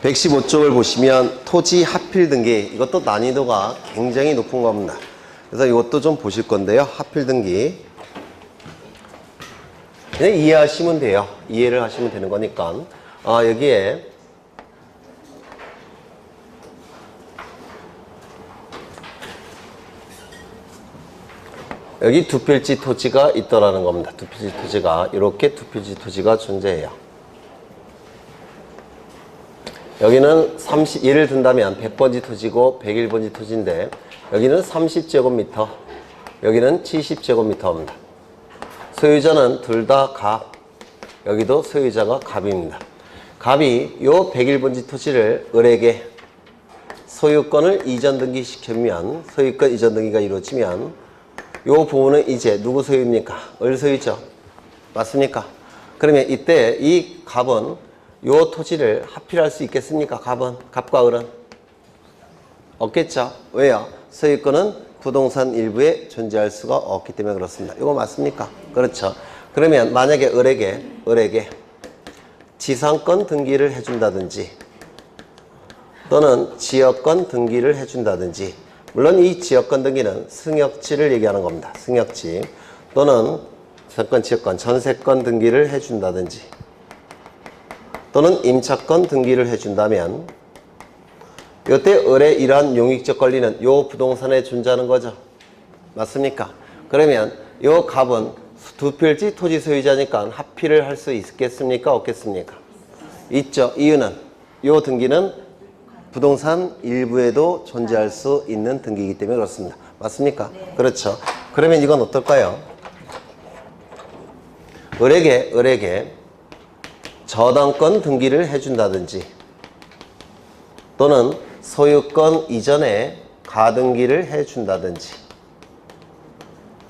115쪽을 보시면 토지 하필 등기, 이것도 난이도가 굉장히 높은 겁니다. 그래서 이것도 좀 보실 건데요. 하필 등기 그냥 이해하시면 돼요. 이해를 하시면 되는 거니까. 여기에 여기 두 필지 토지가 있더라는 겁니다. 두 필지 토지가 이렇게 두 필지 토지가 존재해요. 여기는 예를 든다면 100번지 토지고 101번지 토지인데 여기는 30제곱미터, 여기는 70제곱미터입니다. 소유자는 둘 다 갑, 여기도 소유자가 갑입니다. 갑이 요 101번지 토지를 을에게 소유권을 이전 등기시키면, 소유권 이전 등기가 이루어지면 요 부분은 이제 누구 소유입니까? 을 소유죠. 맞습니까? 그러면 이때 이 갑은 요 토지를 하필할 수 있겠습니까? 갑과 을은? 없겠죠. 왜요? 소유권은 부동산 일부에 존재할 수가 없기 때문에 그렇습니다. 이거 맞습니까? 그렇죠. 그러면 만약에 을에게 지상권 등기를 해준다든지 또는 지역권 등기를 해준다든지, 물론 이 지역권 등기는 승역지를 얘기하는 겁니다. 승역지 또는 전권, 지역권, 전세권 등기를 해준다든지 또는 임차권 등기를 해준다면 이때 을의 이러한 용익적 권리는 요 부동산에 존재하는 거죠. 맞습니까? 그러면 요 갑은 두 필지 토지 소유자니까 합필을 할 수 있겠습니까? 없겠습니까? 있죠. 이유는 요 등기는 부동산 일부에도 존재할 수 있는 등기이기 때문에 그렇습니다. 맞습니까? 네. 그렇죠. 그러면 이건 어떨까요? 을에게 저당권 등기를 해준다든지 또는 소유권 이전에 가등기를 해준다든지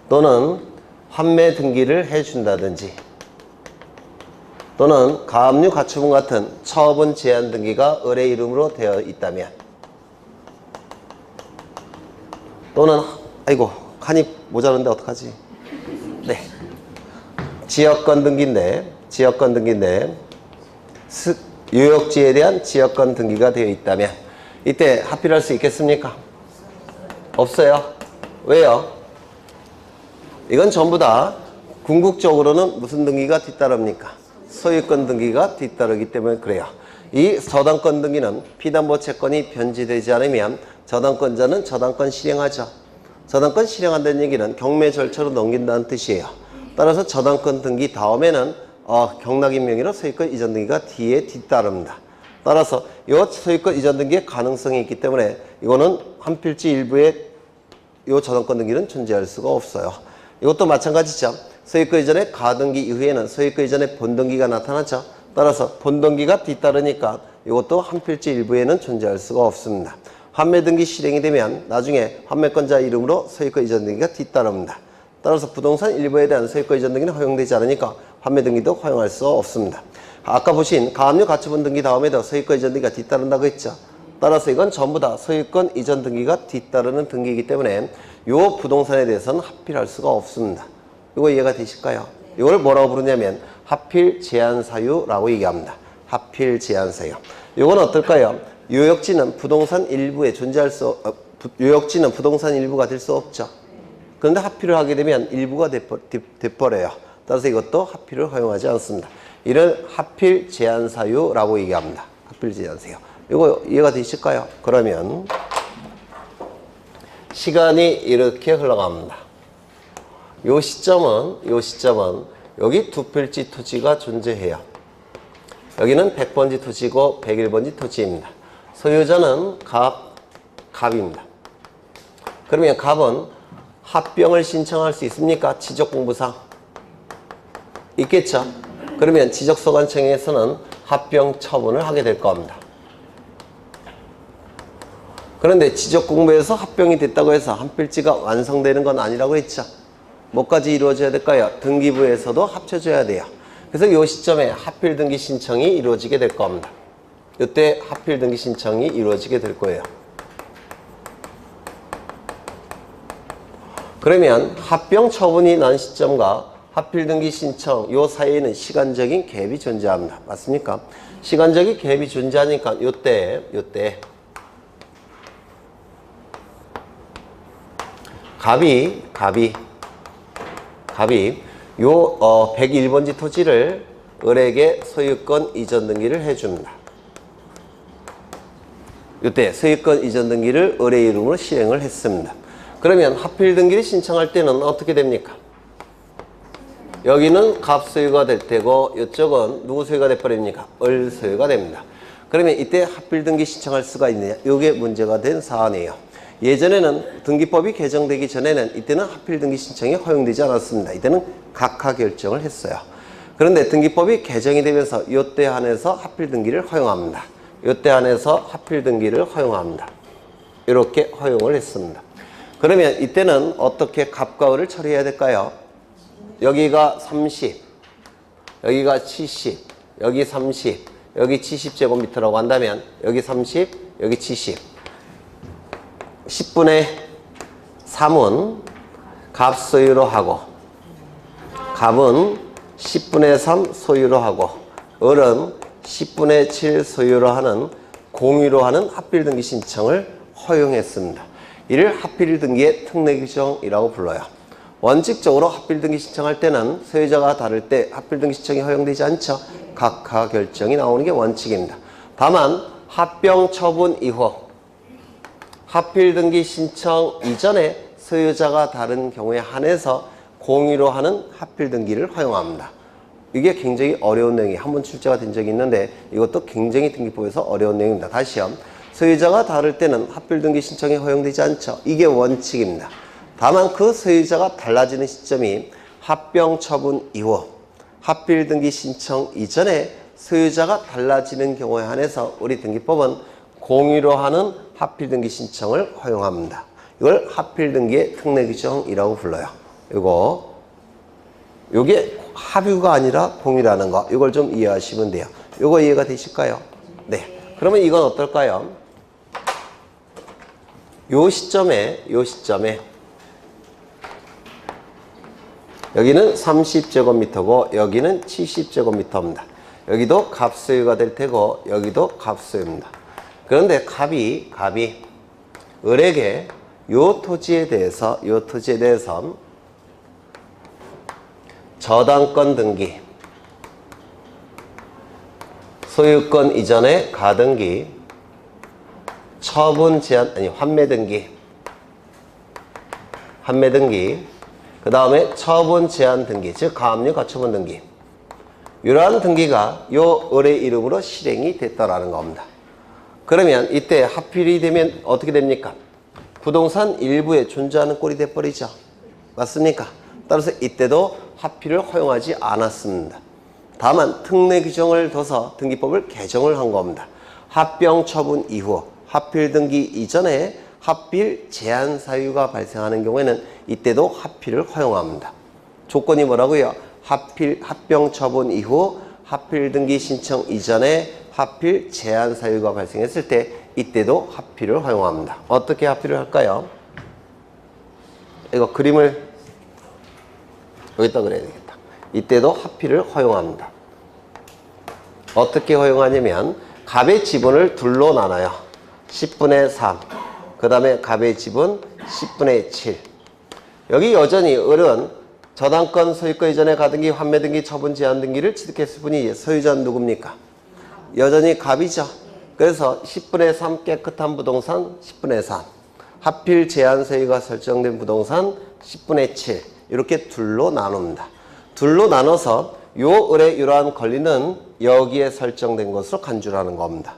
또는 환매 등기를 해준다든지 또는 가압류 가처분 같은 처분 제한 등기가 을의 이름으로 되어 있다면 또는 아이고 칸이 모자른데 어떡하지? 네, 지역권 등기인데 유역지에 대한 지역권 등기가 되어 있다면 이때 합필할 수 있겠습니까? 없어요. 왜요? 이건 전부 다 궁극적으로는 무슨 등기가 뒤따릅니까? 소유권 등기가 뒤따르기 때문에 그래요. 이 저당권 등기는 피담보 채권이 변제되지 않으면 저당권자는 저당권 실행하죠. 저당권 실행한다는 얘기는 경매 절차로 넘긴다는 뜻이에요. 따라서 저당권 등기 다음에는 경락인 명의로 소유권 이전 등기가 뒤에 뒤따릅니다. 따라서 이 소유권 이전 등기의 가능성이 있기 때문에 이거는 한 필지 일부에 이 저당권 등기는 존재할 수가 없어요. 이것도 마찬가지죠. 소유권 이전의 가등기 이후에는 소유권 이전의 본등기가 나타나죠. 따라서 본등기가 뒤따르니까 이것도 한 필지 일부에는 존재할 수가 없습니다. 환매 등기 실행이 되면 나중에 환매권자 이름으로 소유권 이전 등기가 뒤따릅니다. 따라서 부동산 일부에 대한 소유권 이전 등기는 허용되지 않으니까 환매 등기도 허용할 수 없습니다. 아까 보신 가압류 가처분 등기 다음에도 소유권 이전 등기가 뒤따른다고 했죠. 따라서 이건 전부 다 소유권 이전 등기가 뒤따르는 등기이기 때문에 이 부동산에 대해서는 합필할 수가 없습니다. 이거 이해가 되실까요? 이걸 뭐라고 부르냐면 합필 제한 사유라고 얘기합니다. 합필 제한 사유. 이건 어떨까요? 요역지는 부동산 일부에 요역지는 부동산 일부가 될 수 없죠. 그런데 합필을 하게 되면 일부가 돼버려요. 따라서 이것도 합필을 허용하지 않습니다. 이를 합필 제한 사유라고 얘기합니다. 합필 제한 사유. 이거 이해가 되실까요? 그러면 시간이 이렇게 흘러갑니다. 요 시점은 여기 두 필지 토지가 존재해요. 여기는 100번지 토지고 101번지 토지입니다. 소유자는 갑입니다. 그러면 갑은 합병을 신청할 수 있습니까? 지적공부상 있겠죠. 그러면 지적소관청에서는 합병 처분을 하게 될 겁니다. 그런데 지적공부에서 합병이 됐다고 해서 한 필지가 완성되는 건 아니라고 했죠. 뭐까지 이루어져야 될까요? 등기부에서도 합쳐져야 돼요. 그래서 이 시점에 합필 등기 신청이 이루어지게 될 겁니다. 이때 합필 등기 신청이 이루어지게 될 거예요. 그러면 합병 처분이 난 시점과 하필 등기 신청 요 사이에는 시간적인 갭이 존재합니다. 맞습니까? 시간적인 갭이 존재하니까 요때 갑이 요 101번지 토지를 을에게 소유권 이전 등기를 해줍니다. 이때 소유권 이전 등기를 을의 이름으로 실행을 했습니다. 그러면 하필 등기를 신청할 때는 어떻게 됩니까? 여기는 갑 소유가 될 테고 이쪽은 누구 소유가 돼버립니까? 을 소유가 됩니다. 그러면 이때 하필 등기 신청할 수가 있느냐? 이게 문제가 된 사안이에요. 예전에는 등기법이 개정되기 전에는 이때는 하필 등기 신청이 허용되지 않았습니다. 이때는 각하 결정을 했어요. 그런데 등기법이 개정이 되면서 이때 한해서 하필 등기를 허용합니다. 이때 한해서 하필 등기를 허용합니다. 이렇게 허용을 했습니다. 그러면 이때는 어떻게 갑과 을을 처리해야 될까요? 여기가 30, 여기가 70, 여기 30, 여기 70제곱미터라고 한다면 여기 30, 여기 70. 10분의 3은 갑 소유로 하고 갑은 10분의 3 소유로 하고 을은 10분의 7 소유로 하는 공유로 하는 하필 등기 신청을 허용했습니다. 이를 하필 등기의 특례 규정이라고 불러요. 원칙적으로 하필 등기 신청할 때는 소유자가 다를 때 하필 등기 신청이 허용되지 않죠. 각하 결정이 나오는 게 원칙입니다. 다만 합병 처분 이후 하필 등기 신청 이전에 소유자가 다른 경우에 한해서 공유로 하는 하필 등기를 허용합니다. 이게 굉장히 어려운 내용이에요. 한번 출제가 된 적이 있는데 이것도 굉장히 등기법에서 어려운 내용입니다. 다시요. 소유자가 다를 때는 하필 등기 신청이 허용되지 않죠. 이게 원칙입니다. 다만 그 소유자가 달라지는 시점이 합병 처분 이후 하필 등기 신청 이전에 소유자가 달라지는 경우에 한해서 우리 등기법은 공유로 하는 하필 등기 신청을 허용합니다. 이걸 하필 등기의 특례 규정이라고 불러요. 요게 합유가 아니라 공유라는 거, 이걸 좀 이해하시면 돼요. 요거 이해가 되실까요? 네. 그러면 이건 어떨까요? 요 시점에 여기는 30제곱미터고 여기는 70제곱미터입니다. 여기도 갑소유가 될 테고 여기도 갑소유입니다. 그런데 갑이 을에게 요 토지에 대해서 저당권 등기, 소유권 이전의 가등기, 처분 제한, 환매 등기, 그 다음에 처분 제한 등기, 즉 가압류 가처분 등기. 이러한 등기가 요 을의 이름으로 실행이 됐다라는 겁니다. 그러면 이때 하필이 되면 어떻게 됩니까? 부동산 일부에 존재하는 꼴이 돼버리죠. 맞습니까? 따라서 이때도 하필을 허용하지 않았습니다. 다만 특례 규정을 둬서 등기법을 개정을 한 겁니다. 합병 처분 이후 하필 등기 이전에 하필 제한 사유가 발생하는 경우에는 이때도 하필을 허용합니다. 조건이 뭐라고요? 합병 처분 이후 하필 등기 신청 이전에 하필 제한 사유가 발생했을 때 이때도 하필을 허용합니다. 어떻게 하필을 할까요? 이거 그림을 여기다 그려야 되겠다. 이때도 하필을 허용합니다. 어떻게 허용하냐면 갑의 지분을 둘로 나눠요. 10분의 3. 그 다음에 갑의 지분 10분의 7. 여기 여전히 을은 저당권 소유권 이전에 가등기, 환매 등기, 처분 제한 등기를 취득했을 뿐이 소유자는 누굽니까? 여전히 갑이죠. 그래서 10분의 3 깨끗한 부동산 10분의 3. 하필 제한 사유가 설정된 부동산 10분의 7. 이렇게 둘로 나눕니다. 둘로 나눠서 요 을의 이러한 권리는 여기에 설정된 것으로 간주하는 겁니다.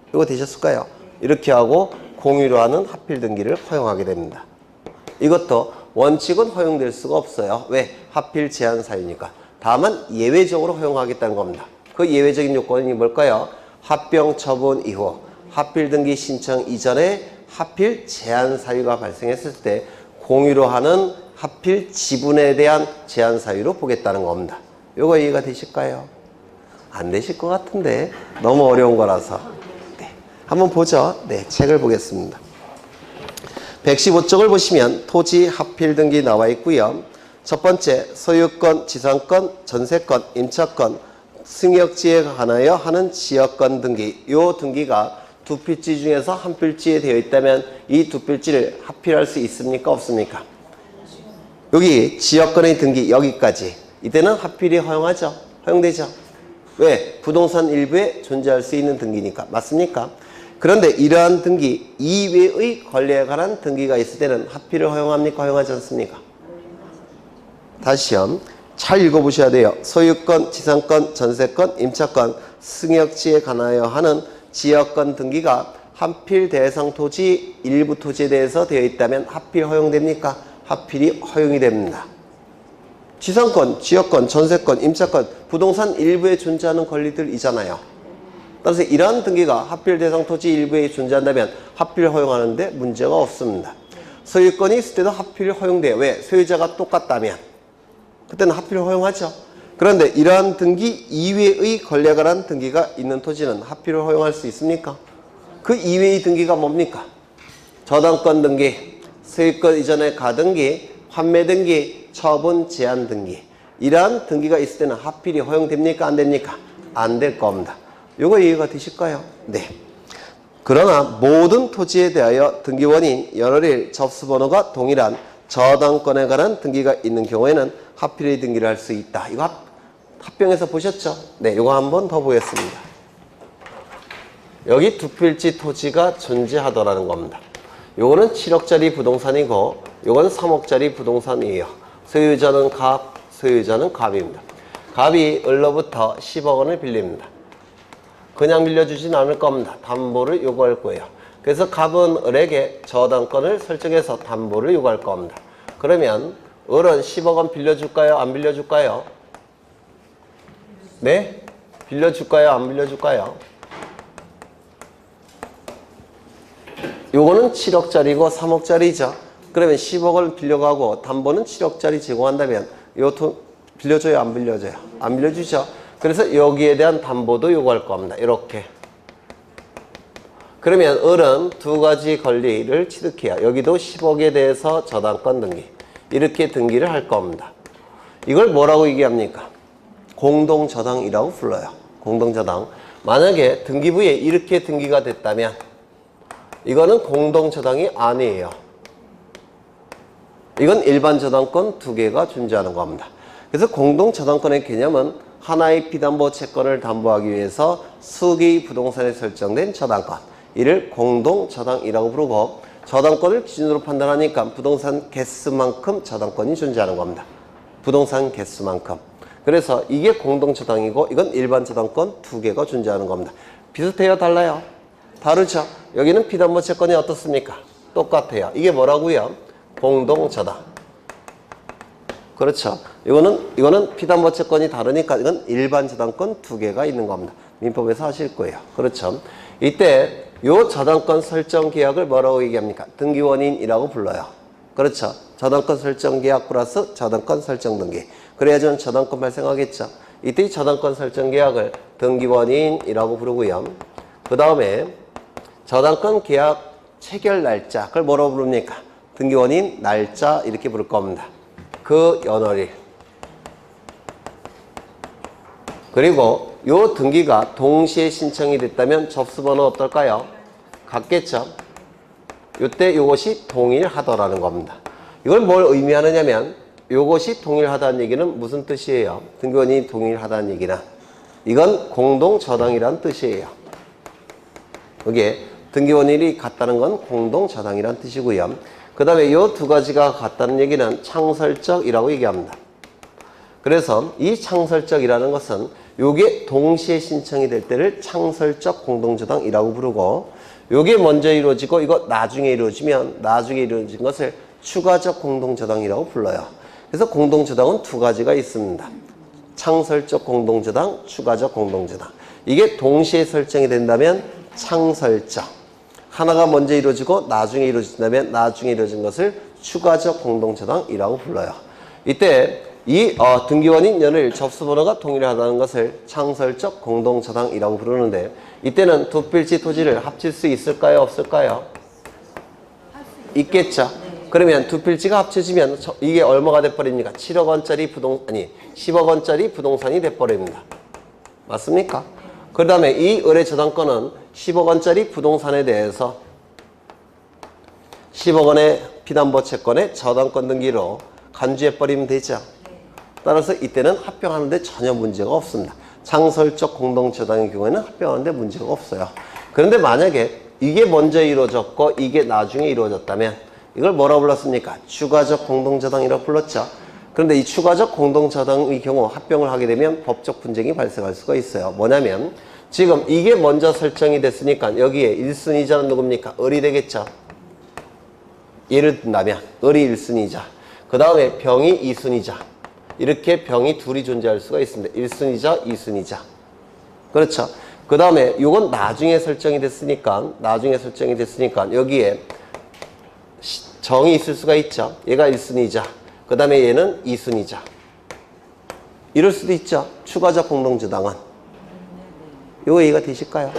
이거 되셨을까요? 이렇게 하고 공유로 하는 하필 등기를 허용하게 됩니다. 이것도 원칙은 허용될 수가 없어요. 왜? 하필 제한 사유니까. 다만 예외적으로 허용하겠다는 겁니다. 그 예외적인 요건이 뭘까요? 합병 처분 이후 하필 등기 신청 이전에 하필 제한 사유가 발생했을 때 공유로 하는 하필 지분에 대한 제한 사유로 보겠다는 겁니다. 요거 이해가 되실까요? 안 되실 것 같은데 너무 어려운 거라서. 네. 한번 보죠. 네, 책을 보겠습니다. 115쪽을 보시면 토지 하필 등기 나와 있고요. 첫 번째, 소유권, 지상권, 전세권, 임차권, 승역지에 관하여 하는 지역권 등기. 요 등기가 두 필지 중에서 한 필지에 되어 있다면 이 두 필지를 합필할 수 있습니까? 없습니까? 여기 지역권의 등기 여기까지. 이때는 합필이 허용하죠? 허용되죠? 왜? 부동산 일부에 존재할 수 있는 등기니까. 맞습니까? 그런데 이러한 등기 이외의 권리에 관한 등기가 있을 때는 합필을 허용합니까? 허용하지 않습니까? 다시요. 잘 읽어보셔야 돼요. 소유권, 지상권, 전세권, 임차권, 승역지에 관하여 하는 지역권 등기가 합필 대상 토지 일부 토지에 대해서 되어 있다면 합필 허용됩니까? 합필이 허용이 됩니다. 지상권, 지역권, 전세권, 임차권, 부동산 일부에 존재하는 권리들이잖아요. 따라서 이러한 등기가 합필 대상 토지 일부에 존재한다면 합필 허용하는데 문제가 없습니다. 소유권이 있을 때도 합필이 허용돼요. 왜? 소유자가 똑같다면. 그때는 합필을 허용하죠. 그런데 이러한 등기 이외의 권리에 관한 등기가 있는 토지는 합필을 허용할 수 있습니까? 그 이외의 등기가 뭡니까? 저당권 등기, 소유권 이전의 가등기, 환매 등기, 처분 제한 등기. 이러한 등기가 있을 때는 합필이 허용됩니까? 안 됩니까? 안 될 겁니다. 요거 이해가 되실까요? 네. 그러나 모든 토지에 대하여 등기원인, 연월일, 접수번호가 동일한 저당권에 관한 등기가 있는 경우에는 합필의 등기를 할 수 있다. 이거 합병에서 보셨죠? 네, 이거 한번 더 보겠습니다. 여기 두 필지 토지가 존재하더라는 겁니다. 요거는 7억짜리 부동산이고 요건 3억짜리 부동산이에요. 소유자는 갑, 소유자는 갑입니다. 갑이 을로부터 10억 원을 빌립니다. 그냥 빌려주진 않을 겁니다. 담보를 요구할 거예요. 그래서 갑은 을에게 저당권을 설정해서 담보를 요구할 겁니다. 그러면 을은 10억 원 빌려줄까요? 안 빌려줄까요? 네? 빌려줄까요? 안 빌려줄까요? 요거는 7억짜리고 3억짜리죠. 그러면 10억을 빌려가고 담보는 7억짜리 제공한다면 요 돈 빌려줘요? 안 빌려줘요? 안 빌려주죠. 그래서 여기에 대한 담보도 요구할 겁니다. 이렇게. 그러면 을은 두 가지 권리를 취득해요. 여기도 10억에 대해서 저당권 등기. 이렇게 등기를 할 겁니다. 이걸 뭐라고 얘기합니까? 공동저당이라고 불러요. 공동저당. 만약에 등기부에 이렇게 등기가 됐다면 이거는 공동저당이 아니에요. 이건 일반 저당권 두 개가 존재하는 겁니다. 그래서 공동저당권의 개념은 하나의 피담보 채권을 담보하기 위해서 수개의 부동산에 설정된 저당권. 이를 공동저당이라고 부르고 저당권을 기준으로 판단하니까 부동산 개수만큼 저당권이 존재하는 겁니다. 부동산 개수만큼. 그래서 이게 공동저당이고 이건 일반 저당권 두 개가 존재하는 겁니다. 비슷해요? 달라요? 다르죠? 여기는 피담보 채권이 어떻습니까? 똑같아요. 이게 뭐라고요? 공동저당. 그렇죠. 이거는 피담보 채권이 다르니까 이건 일반 저당권 두 개가 있는 겁니다. 민법에서 하실 거예요. 그렇죠. 이때 요 저당권 설정 계약을 뭐라고 얘기합니까? 등기원인이라고 불러요. 그렇죠. 저당권 설정 계약 플러스 저당권 설정 등기. 그래야지 저당권 발생하겠죠. 이때 이 저당권 설정 계약을 등기원인이라고 부르고요. 그 다음에 저당권 계약 체결 날짜, 그걸 뭐라고 부릅니까? 등기원인 날짜 이렇게 부를 겁니다. 그 연월일. 그리고 요 등기가 동시에 신청이 됐다면 접수번호 어떨까요? 같겠죠? 요때 요것이 동일하더라는 겁니다. 이걸 뭘 의미하느냐면 요것이 동일하다는 얘기는 무슨 뜻이에요? 등기원인이 동일하다는 얘기는 이건 공동저당이라는 뜻이에요. 여기에 등기원인이 같다는 건 공동저당이라는 뜻이고요. 그 다음에 요 두 가지가 같다는 얘기는 창설적이라고 얘기합니다. 그래서 이 창설적이라는 것은 요게 동시에 신청이 될 때를 창설적 공동저당이라고 부르고 요게 먼저 이루어지고 이거 나중에 이루어지면 나중에 이루어진 것을 추가적 공동저당이라고 불러요. 그래서 공동저당은 두 가지가 있습니다. 창설적 공동저당, 추가적 공동저당. 이게 동시에 설정이 된다면 창설적. 하나가 먼저 이루어지고 나중에 이루어진다면 나중에 이루어진 것을 추가적 공동저당이라고 불러요. 이때 이 등기원인 연일 접수번호가 동일하다는 것을 창설적 공동저당이라고 부르는데 이때는 두 필지 토지를 합칠 수 있을까요? 없을까요? 있겠죠. 그러면 두 필지가 합쳐지면 이게 얼마가 돼버립니까? 7억 원짜리 10억 원짜리 부동산이 돼버립니다. 맞습니까? 그 다음에 이 의뢰 저당권은 10억 원짜리 부동산에 대해서 10억 원의 피담보 채권의 저당권 등기로 간주해버리면 되죠. 따라서 이때는 합병하는데 전혀 문제가 없습니다. 창설적 공동저당의 경우에는 합병하는데 문제가 없어요. 그런데 만약에 이게 먼저 이루어졌고 이게 나중에 이루어졌다면 이걸 뭐라고 불렀습니까? 추가적 공동저당이라고 불렀죠. 그런데 이 추가적 공동저당의 경우 합병을 하게 되면 법적 분쟁이 발생할 수가 있어요. 뭐냐면 지금 이게 먼저 설정이 됐으니까 여기에 1순위자는 누굽니까? 을이 되겠죠. 예를 든다면 을이 1순위자, 그 다음에 병이 2순위자, 이렇게 병이 둘이 존재할 수가 있습니다. 1순위자, 2순위자. 그렇죠. 그 다음에 이건 나중에 설정이 됐으니까 여기에 정이 있을 수가 있죠. 얘가 1순위자, 그 다음에 얘는 2순위자. 이럴 수도 있죠. 추가적 공동저당은. 이거 이해가 되실까요?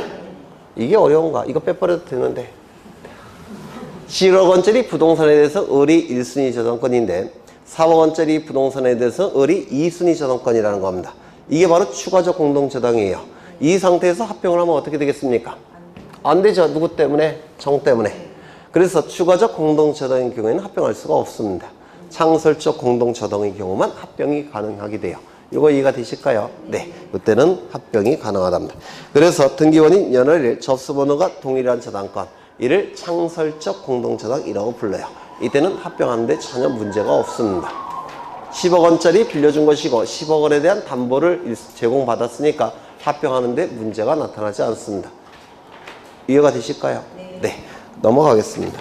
이게 어려운가? 이거 빼버려도 되는데. 7억 원짜리 부동산에 대해서 을이 1순위 저당권인데 4억 원짜리 부동산에 대해서 을이 2순위 저당권이라는 겁니다. 이게 바로 추가적 공동저당이에요. 이 상태에서 합병을 하면 어떻게 되겠습니까? 안 되죠. 누구 때문에? 정 때문에. 그래서 추가적 공동저당의 경우에는 합병할 수가 없습니다. 창설적 공동저당의 경우만 합병이 가능하게 돼요. 이거 이해가 되실까요? 네. 이때는 합병이 가능하답니다. 그래서 등기원인 연월일 접수번호가 동일한 저당권, 이를 창설적 공동저당이라고 불러요. 이때는 합병하는데 전혀 문제가 없습니다. 10억 원짜리 빌려준 것이고 10억 원에 대한 담보를 제공받았으니까 합병하는데 문제가 나타나지 않습니다. 이해가 되실까요? 네. 넘어가겠습니다.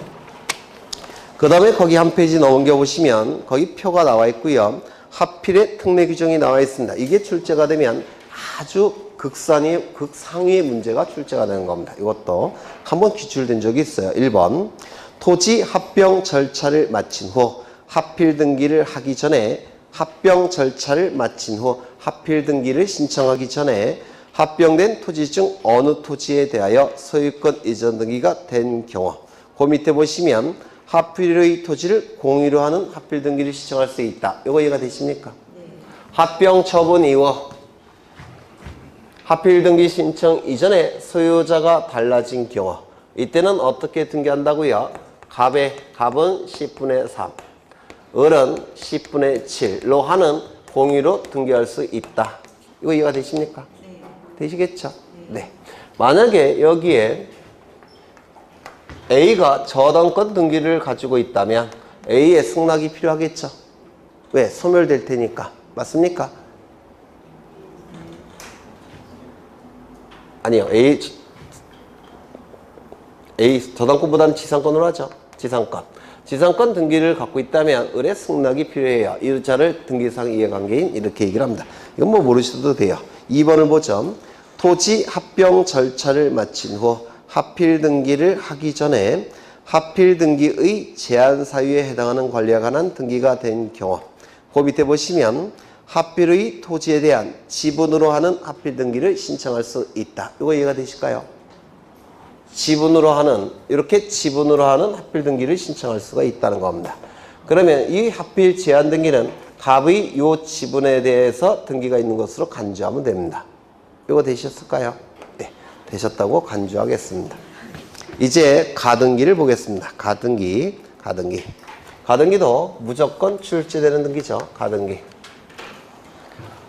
그 다음에 거기 한 페이지 넘겨보시면 거기 표가 나와 있고요. 하필의 특례 규정이 나와 있습니다. 이게 출제가 되면 아주 극상위의 문제가 출제가 되는 겁니다. 이것도 한번 기출된 적이 있어요. 1번 토지 합병 절차를 마친 후 하필 등기를 하기 전에 합병 절차를 마친 후 하필 등기를 신청하기 전에 합병된 토지 중 어느 토지에 대하여 소유권 이전 등기가 된 경우, 그 밑에 보시면 하필의 토지를 공유로 하는 하필 등기를 신청할 수 있다. 이거 이해가 되십니까? 네. 합병 처분 이후 하필 등기 신청 이전에 소유자가 달라진 경우, 이때는 어떻게 등기한다고요? 갑은 10분의 3, 을은 10분의 7로 하는 공유로 등기할 수 있다. 이거 이해가 되십니까? 네. 되시겠죠? 네. 만약에 여기에 A가 저당권 등기를 가지고 있다면 A의 승낙이 필요하겠죠? 왜? 소멸될 테니까. 맞습니까? 아니요. A 저당권보다는 지상권으로 하죠. 지상권 등기를 갖고 있다면 을의 승낙이 필요해요. 이자를 등기상 이해관계인 이렇게 얘기를 합니다. 이건 뭐 모르셔도 돼요. 2번을 보죠. 토지 합병 절차를 마친 후 하필 등기를 하기 전에 하필 등기의 제한 사유에 해당하는 관리에 관한 등기가 된 경우, 그 밑에 보시면 하필의 토지에 대한 지분으로 하는 하필 등기를 신청할 수 있다. 이거 이해가 되실까요? 지분으로 하는, 이렇게 지분으로 하는 하필 등기를 신청할 수가 있다는 겁니다. 그러면 이 하필 제한 등기는 갑의 요 지분에 대해서 등기가 있는 것으로 간주하면 됩니다. 이거 되셨을까요? 네, 되셨다고 간주하겠습니다. 이제 가등기를 보겠습니다. 가등기도 무조건 출제되는 등기죠. 가등기.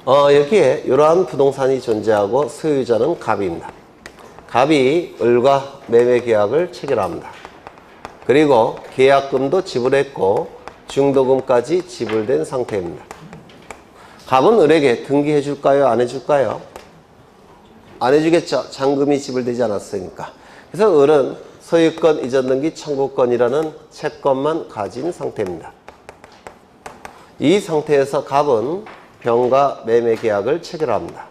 여기에 이러한 부동산이 존재하고 소유자는 갑입니다. 갑이 을과 매매 계약을 체결합니다. 그리고 계약금도 지불했고 중도금까지 지불된 상태입니다. 갑은 을에게 등기해 줄까요? 안 해줄까요? 안 해주겠죠. 잔금이 지불되지 않았으니까. 그래서 을은 소유권 이전 등기 청구권이라는 채권만 가진 상태입니다. 이 상태에서 갑은 병과 매매 계약을 체결합니다.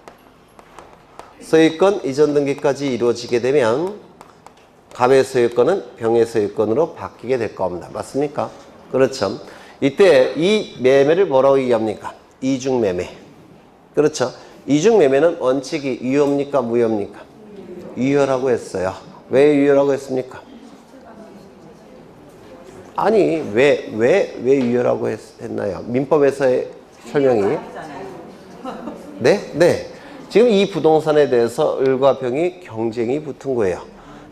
소유권 이전 등기까지 이루어지게 되면 갑의 소유권은 병의 소유권으로 바뀌게 될 겁니다. 맞습니까? 그렇죠. 이때 이 매매를 뭐라고 얘기합니까? 이중매매. 그렇죠. 이중매매는 원칙이 유효입니까? 무효입니까? 유효라고 했어요. 왜 유효라고 했습니까? 아니, 왜 유효라고 했나요? 민법에서의 설명이. 네? 네. 지금 이 부동산에 대해서 을과 병이 경쟁이 붙은 거예요.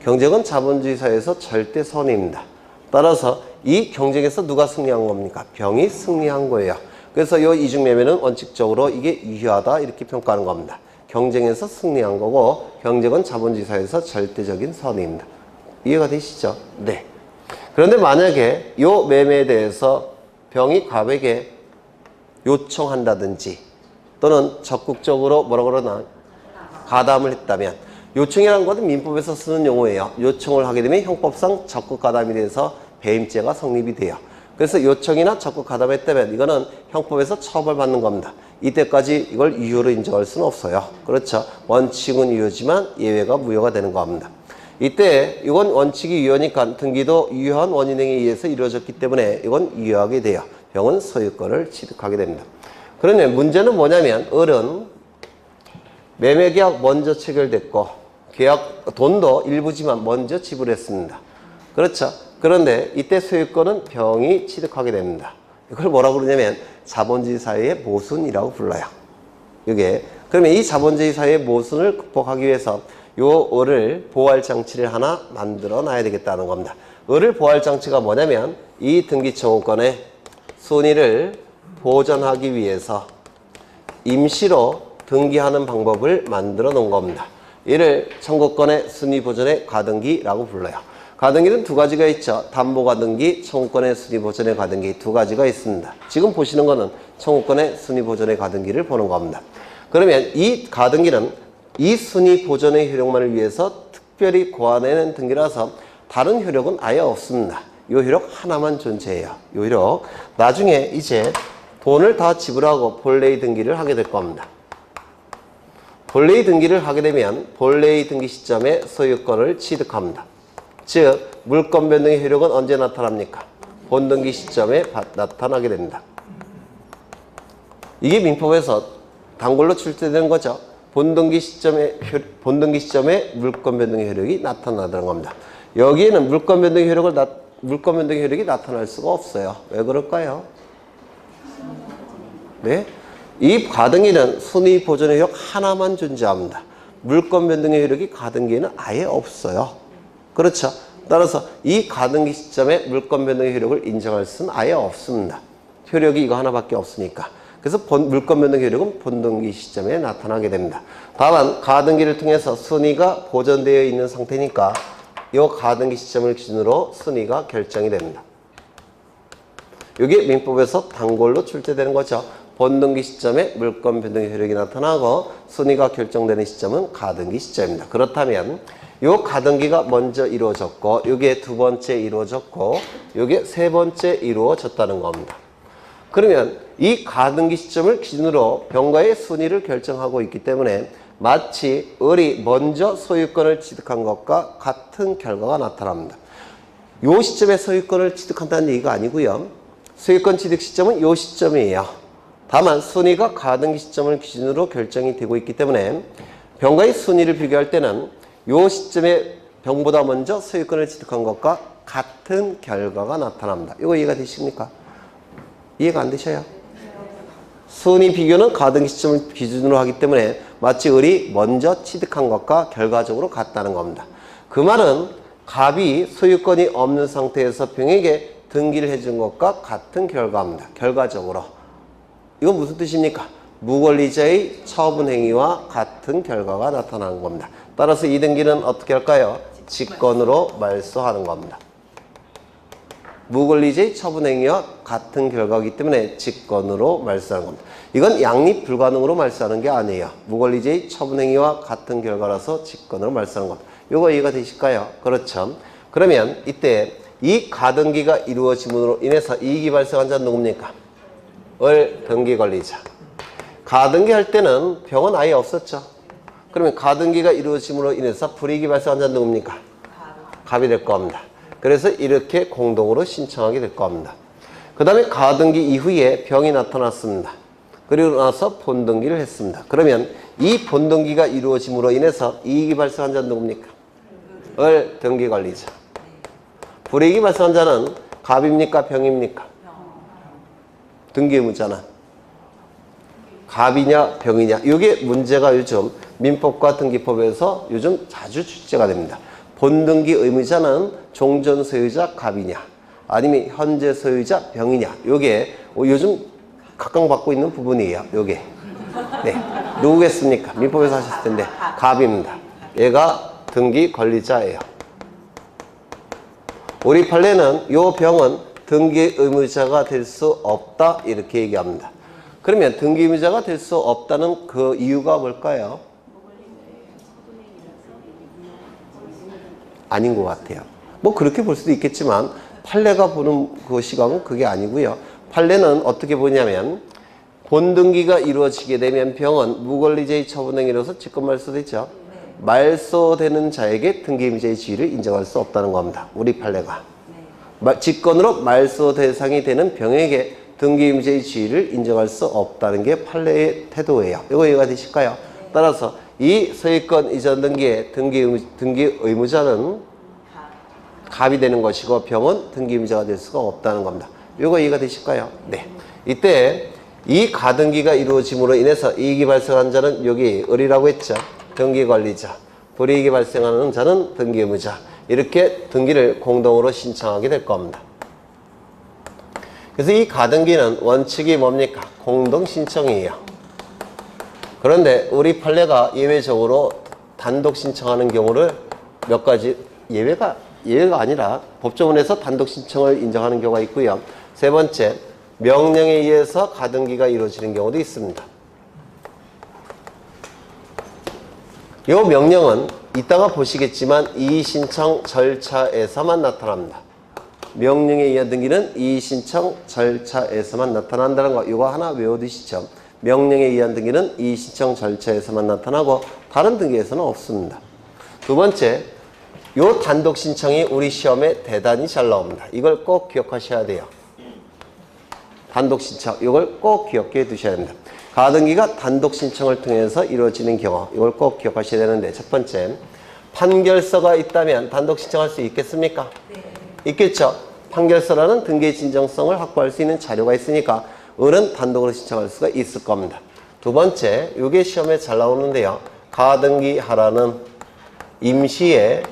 경쟁은 자본주의 사회에서 절대 선입니다. 따라서 이 경쟁에서 누가 승리한 겁니까? 병이 승리한 거예요. 그래서 이 이중매매는 원칙적으로 이게 유효하다 이렇게 평가하는 겁니다. 경쟁에서 승리한 거고 경쟁은 자본주의 사회에서 절대적인 선입니다. 이해가 되시죠? 네. 그런데 만약에 이 매매에 대해서 병이 갑에게 요청한다든지 또는 적극적으로 뭐라 그러나 가담을 했다면, 요청이라는 것은 민법에서 쓰는 용어예요. 요청을 하게 되면 형법상 적극 가담이 돼서 배임죄가 성립이 돼요. 그래서 요청이나 적극 가담했다면 이거는 형법에서 처벌받는 겁니다. 이때까지 이걸 유효로 인정할 수는 없어요. 그렇죠? 원칙은 유효지만 예외가 무효가 되는 겁니다. 이때 이건 원칙이 유효니까 등기도 유효한 원인행위에 의해서 이루어졌기 때문에 이건 유효하게 돼요. 병은 소유권을 취득하게 됩니다. 그런데 문제는 뭐냐면 을은 매매계약 먼저 체결됐고 계약 돈도 일부지만 먼저 지불했습니다. 그렇죠? 그런데 이때 소유권은 병이 취득하게 됩니다. 이걸 뭐라고 그러냐면 자본주의 사회의 모순이라고 불러요. 이게 그러면 이 자본주의 사회의 모순을 극복하기 위해서 요 을을 보호할 장치를 하나 만들어 놔야 되겠다는 겁니다. 을을 보호할 장치가 뭐냐면 이 등기청구권의 순위를 보전하기 위해서 임시로 등기하는 방법을 만들어 놓은 겁니다. 이를 청구권의 순위 보전의 가등기라고 불러요. 가등기는 두 가지가 있죠. 담보가등기, 청구권의 순위 보전의 가등기 두 가지가 있습니다. 지금 보시는 거는 청구권의 순위 보전의 가등기를 보는 겁니다. 그러면 이 가등기는 이 순위 보전의 효력만을 위해서 특별히 고안해낸 등기라서 다른 효력은 아예 없습니다. 이 효력 하나만 존재해요. 이 효력. 나중에 이제 돈을 다 지불하고 본래의 등기를 하게 될 겁니다. 본래의 등기를 하게 되면 본래의 등기 시점에 소유권을 취득합니다. 즉 물권 변동의 효력은 언제 나타납니까? 본등기 시점에 나타나게 됩니다. 이게 민법에서 단골로 출제되는 거죠. 본등기 시점에 물권 변동의 효력이 나타나는 겁니다. 여기에는 물권 변동의 효력이 나타날 수가 없어요. 왜 그럴까요? 네? 이 가등기는 순위 보전의 효력 하나만 존재합니다. 물권 변동의 효력이 가등기에는 아예 없어요. 그렇죠? 따라서 이 가등기 시점에 물권 변동의 효력을 인정할 수는 아예 없습니다. 효력이 이거 하나밖에 없으니까. 그래서 물권 변동 효력은 본등기 시점에 나타나게 됩니다. 다만 가등기를 통해서 순위가 보존되어 있는 상태니까 이 가등기 시점을 기준으로 순위가 결정이 됩니다. 이게 민법에서 단골로 출제되는 거죠. 본등기 시점에 물권 변동의 효력이 나타나고 순위가 결정되는 시점은 가등기 시점입니다. 그렇다면 이 가등기가 먼저 이루어졌고 이게 두 번째 이루어졌고 이게 세 번째 이루어졌다는 겁니다. 그러면 이 가등기 시점을 기준으로 병가의 순위를 결정하고 있기 때문에 마치 을이 먼저 소유권을 취득한 것과 같은 결과가 나타납니다. 이 시점에 소유권을 취득한다는 얘기가 아니고요. 소유권 취득 시점은 이 시점이에요. 다만 순위가 가등기 시점을 기준으로 결정이 되고 있기 때문에 병가의 순위를 비교할 때는 이 시점에 병보다 먼저 소유권을 취득한 것과 같은 결과가 나타납니다. 이거 이해가 되십니까? 이해가 안 되셔요? 순위 비교는 가등기 시점을 기준으로 하기 때문에 마치 을이 먼저 취득한 것과 결과적으로 같다는 겁니다. 그 말은 갑이 소유권이 없는 상태에서 병에게 등기를 해준 것과 같은 결과입니다. 결과적으로. 이건 무슨 뜻입니까? 무권리자의 처분 행위와 같은 결과가 나타나는 겁니다. 따라서 이 등기는 어떻게 할까요? 직권으로 말소하는 겁니다. 무권리자의 처분 행위와 같은 결과이기 때문에 직권으로 말소하는 겁니다. 이건 양립 불가능으로 말소하는 게 아니에요. 무권리자의 처분 행위와 같은 결과라서 직권으로 말소하는 겁니다. 이거 이해가 되실까요? 그렇죠. 그러면 이때 이 가등기가 이루어짐으로 인해서 이익이 발생한 자는 누굽니까? 을 등기 권리자. 가등기 할 때는 병은 아예 없었죠. 그러면 가등기가 이루어짐으로 인해서 불이익이 발생한 자는 누굽니까? 갑이 될 겁니다. 그래서 이렇게 공동으로 신청하게 될 겁니다. 그 다음에 가등기 이후에 병이 나타났습니다. 그리고 나서 본등기를 했습니다. 그러면 이 본등기가 이루어짐으로 인해서 이익이 발생한 자는 누굽니까? 을 등기 관리자. 불이익이 발생한 자는 갑입니까? 병입니까? 등기 의무자는 갑이냐 병이냐. 이게 문제가 요즘 민법과 등기법에서 요즘 자주 출제가 됩니다. 본등기 의무자는 종전 소유자 갑이냐 아니면 현재 소유자 병이냐. 요게 요즘 각광받고 있는 부분이에요. 요게. 네. 누구겠습니까? 민법에서 하셨을 텐데 갑입니다. 얘가 등기 권리자예요. 우리 판례는 요 병은 등기 의무자가 될 수 없다 이렇게 얘기합니다. 그러면 등기 의무자가 될 수 없다는 그 이유가 뭘까요? 아닌 것 같아요. 뭐 그렇게 볼 수도 있겠지만 판례가 보는 그 시각은 그게 아니고요. 판례는 어떻게 보냐면 본등기가 이루어지게 되면 병은 무권리자의 처분 행위로서 직권말소되죠. 말소되는 자에게 등기 의무자의 지위를 인정할 수 없다는 겁니다. 우리 판례가. 직권으로 말소 대상이 되는 병에게 등기 의무자의 지위를 인정할 수 없다는 게 판례의 태도예요. 이거 이해가 되실까요? 따라서 이 소유권 이전 등기의 등기 의무자는 갑이 되는 것이고 병은 등기 의무자가 될 수가 없다는 겁니다. 이거 이해가 되실까요? 네. 이때 이 가등기가 이루어짐으로 인해서 이익이 발생한 자는 여기 을이라고 했죠. 등기관리자. 불이익이 발생하는 자는 등기 의무자. 이렇게 등기를 공동으로 신청하게 될 겁니다. 그래서 이 가등기는 원칙이 뭡니까? 공동 신청이에요. 그런데 우리 판례가 예외적으로 단독 신청하는 경우를 몇 가지 예외가 아니라 법조문에서 단독 신청을 인정하는 경우가 있고요. 세 번째, 명령에 의해서 가등기가 이루어지는 경우도 있습니다. 이 명령은 이따가 보시겠지만 이의신청 절차에서만 나타납니다. 명령에 의한 등기는 이의신청 절차에서만 나타난다는 거 이거 하나 외워두시죠. 명령에 의한 등기는 이의신청 절차에서만 나타나고 다른 등기에서는 없습니다. 두 번째, 요 단독 신청이 우리 시험에 대단히 잘 나옵니다. 이걸 꼭 기억하셔야 돼요. 단독 신청 이걸 꼭 기억해 두셔야 됩니다. 가등기가 단독 신청을 통해서 이루어지는 경우 이걸 꼭 기억하셔야 되는데 첫 번째, 판결서가 있다면 단독 신청할 수 있겠습니까? 네. 있겠죠. 판결서라는 등기의 진정성을 확보할 수 있는 자료가 있으니까 을은 단독으로 신청할 수가 있을 겁니다. 두 번째, 이게 시험에 잘 나오는데요. 가등기하라는 임시의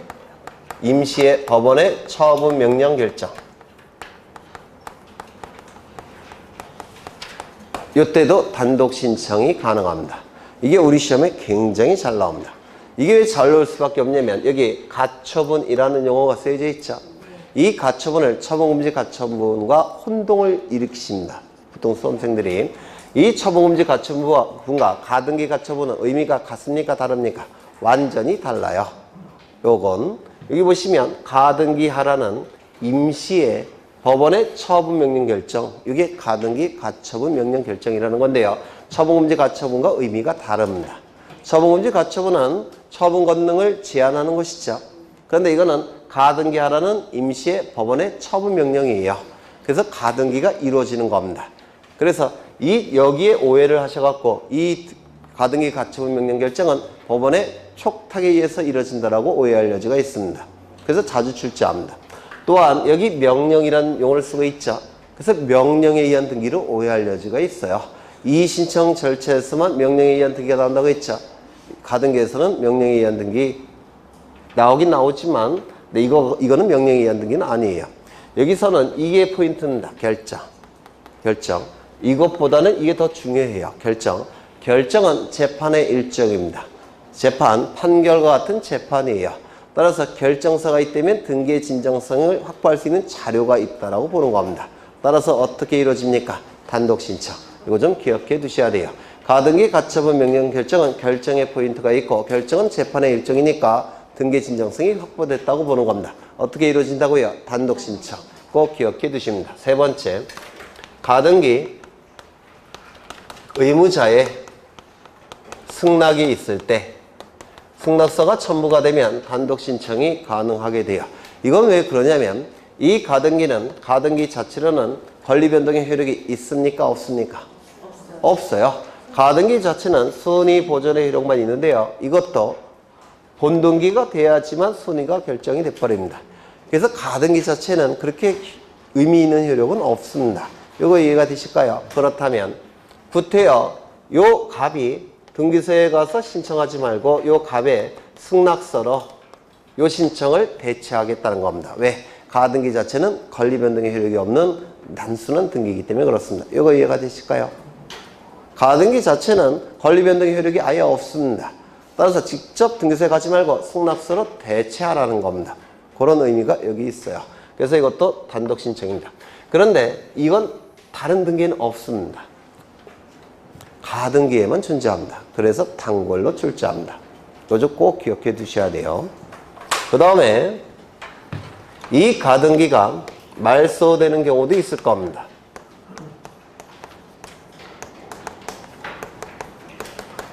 법원의 처분 명령 결정. 이때도 단독 신청이 가능합니다. 이게 우리 시험에 굉장히 잘 나옵니다. 이게 왜 잘 나올 수밖에 없냐면 여기 가처분이라는 용어가 쓰여져 있죠. 이 가처분을 처분금지 가처분과 혼동을 일으키십니다. 보통 수험생들이. 이 처분금지 가처분과 가등기 가처분은 의미가 같습니까? 다릅니까? 완전히 달라요. 요건 여기 보시면 가등기하라는 임시의 법원의 처분 명령 결정, 이게 가등기 가처분 명령 결정이라는 건데요. 처분금지 가처분과 의미가 다릅니다. 처분금지 가처분은 처분 권능을 제한하는 것이죠. 그런데 이거는 가등기하라는 임시의 법원의 처분 명령이에요. 그래서 가등기가 이루어지는 겁니다. 그래서 여기에 오해를 하셔갖고 이 가등기 가처분 명령 결정은 법원의 촉탁에 의해서 이루어진다라고 오해할 여지가 있습니다. 그래서 자주 출제합니다. 또한 여기 명령이라는 용어를 쓰고 있죠. 그래서 명령에 의한 등기로 오해할 여지가 있어요. 이의신청 절차에서만 명령에 의한 등기가 나온다고 했죠. 가등기에서는 명령에 의한 등기 나오긴 나오지만 근데 이거는 명령에 의한 등기는 아니에요. 여기서는 이게 포인트입니다. 결정. 이것보다는 이게 더 중요해요. 결정은 재판의 일정입니다. 판결과 같은 재판이에요. 따라서 결정서가 있다면 등기의 진정성을 확보할 수 있는 자료가 있다라고 보는 겁니다. 따라서 어떻게 이루어집니까? 단독 신청. 이거 좀 기억해 두셔야 돼요. 가등기 가처분 명령 결정은 결정의 포인트가 있고 결정은 재판의 일정이니까 등기 진정성이 확보됐다고 보는 겁니다. 어떻게 이루어진다고요? 단독 신청. 꼭 기억해 두십니다. 세 번째, 가등기 의무자의 승낙이 있을 때 승낙서가 첨부가 되면 단독 신청이 가능하게 돼요. 이건 왜 그러냐면 이 가등기 자체로는 권리 변동의 효력이 있습니까? 없습니까? 없어요. 가등기 자체는 순위 보존의 효력만 있는데요. 이것도 본등기가 돼야지만 순위가 결정이 돼버립니다. 그래서 가등기 자체는 그렇게 의미 있는 효력은 없습니다. 이거 이해가 되실까요? 그렇다면 구태여 요 갑이 등기소에 가서 신청하지 말고 요 갑의 승낙서로 요 신청을 대체하겠다는 겁니다. 왜? 가등기 자체는 권리 변동의 효력이 없는 단순한 등기이기 때문에 그렇습니다. 이거 이해가 되실까요? 가등기 자체는 권리 변동의 효력이 아예 없습니다. 따라서 직접 등기소에 가지 말고 승낙서로 대체하라는 겁니다. 그런 의미가 여기 있어요. 그래서 이것도 단독 신청입니다. 그런데 이건 다른 등기에는 없습니다. 가등기에만 존재합니다. 그래서 단골로 출제합니다. 이거 꼭 기억해 두셔야 돼요. 그 다음에 이 가등기가 말소되는 경우도 있을 겁니다.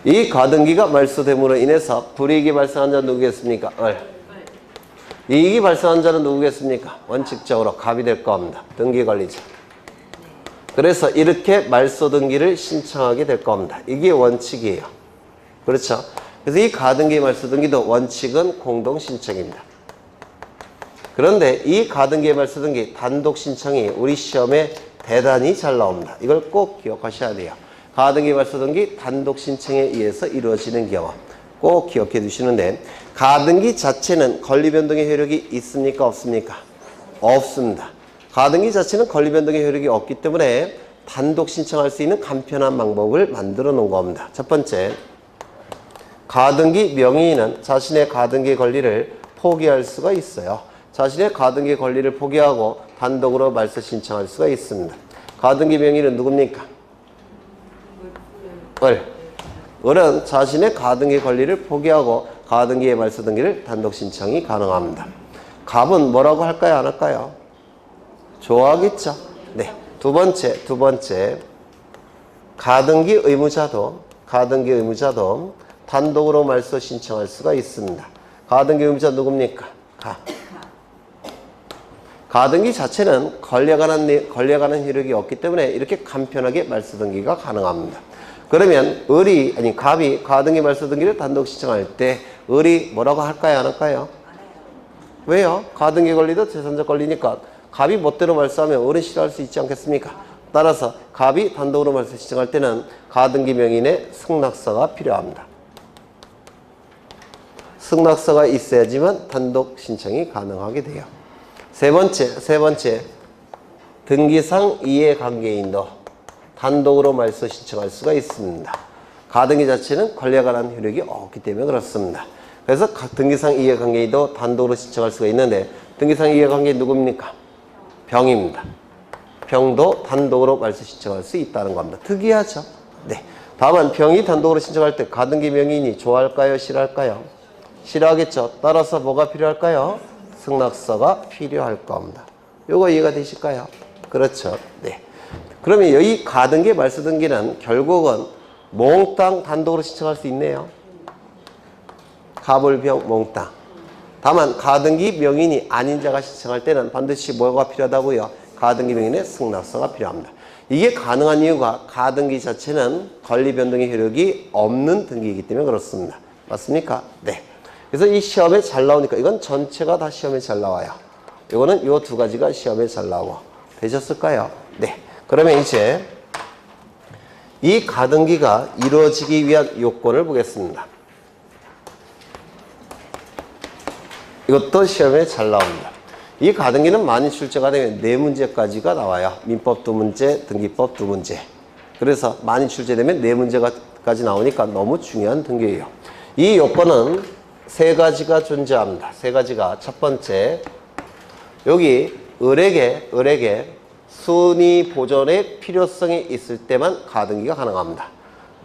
이 가등기가 말소됨으로 인해서 불이익이 발생한 자는 누구겠습니까? 이익이 발생한 자는 누구겠습니까? 원칙적으로 갑이 될 겁니다. 등기 관리자. 그래서 이렇게 말소 등기를 신청하게 될 겁니다. 이게 원칙이에요. 그렇죠? 그래서 이 가등기 말소 등기도 원칙은 공동 신청입니다. 그런데 이 가등기 말소 등기 단독 신청이 우리 시험에 대단히 잘 나옵니다. 이걸 꼭 기억하셔야 돼요. 가등기 말소 등기 단독 신청에 의해서 이루어지는 경우 꼭 기억해 두시는데, 가등기 자체는 권리 변동의 효력이 있습니까? 없습니까? 없습니다. 가등기 자체는 권리 변동의 효력이 없기 때문에 단독 신청할 수 있는 간편한 방법을 만들어 놓은 겁니다. 첫 번째, 가등기 명의인은 자신의 가등기 권리를 포기할 수가 있어요. 자신의 가등기 권리를 포기하고 단독으로 말소 신청할 수가 있습니다. 가등기 명의인은 누굽니까? 을은 자신의 가등기 권리를 포기하고 가등기의 말소 등기를 단독 신청이 가능합니다. 갑은 뭐라고 할까요? 안 할까요? 좋아하겠죠. 네. 두 번째 가등기 의무자도 단독으로 말소 신청할 수가 있습니다. 가등기 의무자 누굽니까? 가등기 자체는 권리에 관한 효력이 없기 때문에 이렇게 간편하게 말소 등기가 가능합니다. 그러면 갑이 가등기 말소 등기를 단독 신청할 때 을이 뭐라고 할까요? 안 할까요? 왜요? 가등기 권리도 재산적 권리니까 갑이 멋대로 말소하면 을은 싫어할 수 있지 않겠습니까? 따라서 갑이 단독으로 말소 신청할 때는 가등기 명인의 승낙서가 필요합니다. 승낙서가 있어야지만 단독 신청이 가능하게 돼요. 세 번째 등기상 이해관계인도 단독으로 말소 신청할 수가 있습니다. 가등기 자체는 권리에 관한 효력이 없기 때문에 그렇습니다. 그래서 등기상 이해관계인도 단독으로 신청할 수가 있는데, 등기상 이해관계인 누굽니까? 병입니다. 병도 단독으로 말소 신청할 수 있다는 겁니다. 특이하죠? 네. 다만 병이 단독으로 신청할 때 가등기 명의인이 좋아할까요? 싫어할까요? 싫어하겠죠. 따라서 뭐가 필요할까요? 승낙서가 필요할 겁니다. 요거 이해가 되실까요? 그렇죠. 네. 그러면 이 가등기 말소 등기는 결국은 몽땅 단독으로 신청할 수 있네요. 갑을병 몽땅. 다만 가등기 명인이 아닌 자가 신청할 때는 반드시 뭐가 필요하다고요? 가등기 명인의 승낙서가 필요합니다. 이게 가능한 이유가 가등기 자체는 권리 변동의 효력이 없는 등기이기 때문에 그렇습니다. 맞습니까? 네. 그래서 이 시험에 잘 나오니까 이건 전체가 다 시험에 잘 나와요. 이거는 요 두 가지가 시험에 잘 나오고. 되셨을까요? 네. 그러면 이제 이 가등기가 이루어지기 위한 요건을 보겠습니다. 이것도 시험에 잘 나옵니다. 이 가등기는 많이 출제가 되면 4문제까지가 나와요. 민법 2문제, 등기법 2문제. 그래서 많이 출제되면 4문제까지 나오니까 너무 중요한 등기예요. 이 요건은 3가지가 존재합니다. 3가지가. 첫 번째, 여기 을에게 순위 보존의 필요성이 있을 때만 가등기가 가능합니다.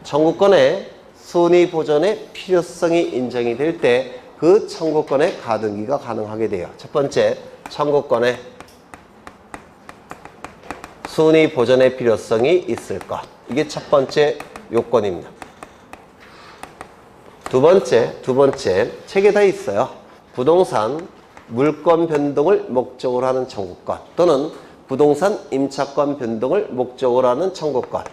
청구권의 순위 보존의 필요성이 인정이 될 때 그 청구권의 가등기가 가능하게 돼요. 첫 번째, 청구권의 순위 보존의 필요성이 있을 것. 이게 첫 번째 요건입니다. 두 번째, 책에 다 있어요. 부동산 물권 변동을 목적으로 하는 청구권 또는 부동산 임차권 변동을 목적으로 하는 청구권.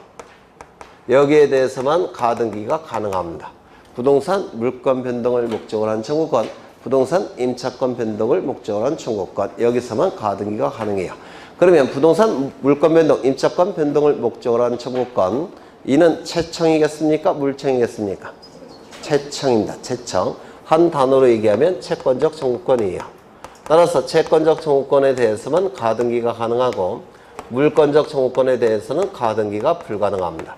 여기에 대해서만 가등기가 가능합니다. 부동산 물권 변동을 목적으로 한 청구권, 부동산 임차권 변동을 목적으로 한 청구권. 여기서만 가등기가 가능해요. 그러면 부동산 물권 변동, 임차권 변동을 목적으로 하는 청구권, 이는 채청이겠습니까? 물청이겠습니까? 채청입니다. 채청. 한 단어로 얘기하면 채권적 청구권이에요. 따라서 채권적 청구권에 대해서만 가등기가 가능하고 물권적 청구권에 대해서는 가등기가 불가능합니다.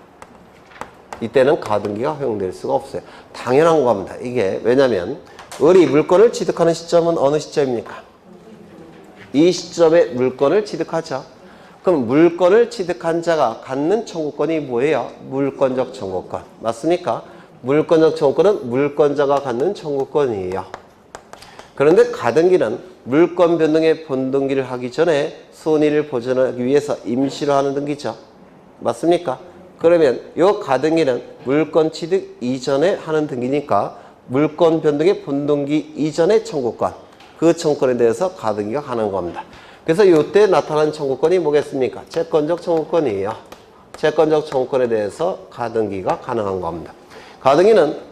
이때는 가등기가 허용될 수가 없어요. 당연한 겁니다. 이게 왜냐하면 을이 물권을 취득하는 시점은 어느 시점입니까? 이 시점에 물권을 취득하죠. 그럼 물권을 취득한 자가 갖는 청구권이 뭐예요? 물권적 청구권. 맞습니까? 물권적 청구권은 물권자가 갖는 청구권이에요. 그런데 가등기는 물권 변동의 본등기를 하기 전에 손해를 보전하기 위해서 임시로 하는 등기죠. 맞습니까? 그러면 이 가등기는 물권 취득 이전에 하는 등기니까 물권 변동의 본등기 이전의 청구권, 그 청구권에 대해서 가등기가 가능한 겁니다. 그래서 이때 나타난 청구권이 뭐겠습니까? 채권적 청구권이에요. 채권적 청구권에 대해서 가등기가 가능한 겁니다. 가등기는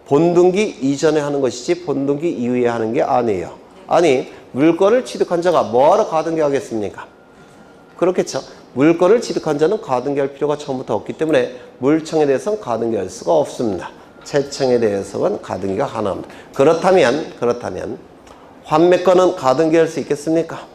본등기 이전에 하는 것이지 본등기 이후에 하는 게 아니에요. 아니, 물권을 취득한 자가 뭐하러 가등기 하겠습니까? 그렇겠죠. 물권을 취득한 자는 가등기할 필요가 처음부터 없기 때문에 물청에 대해서는 가등기할 수가 없습니다. 채청에 대해서는 가등기가 가능합니다. 그렇다면 환매권은 가등기할 수 있겠습니까?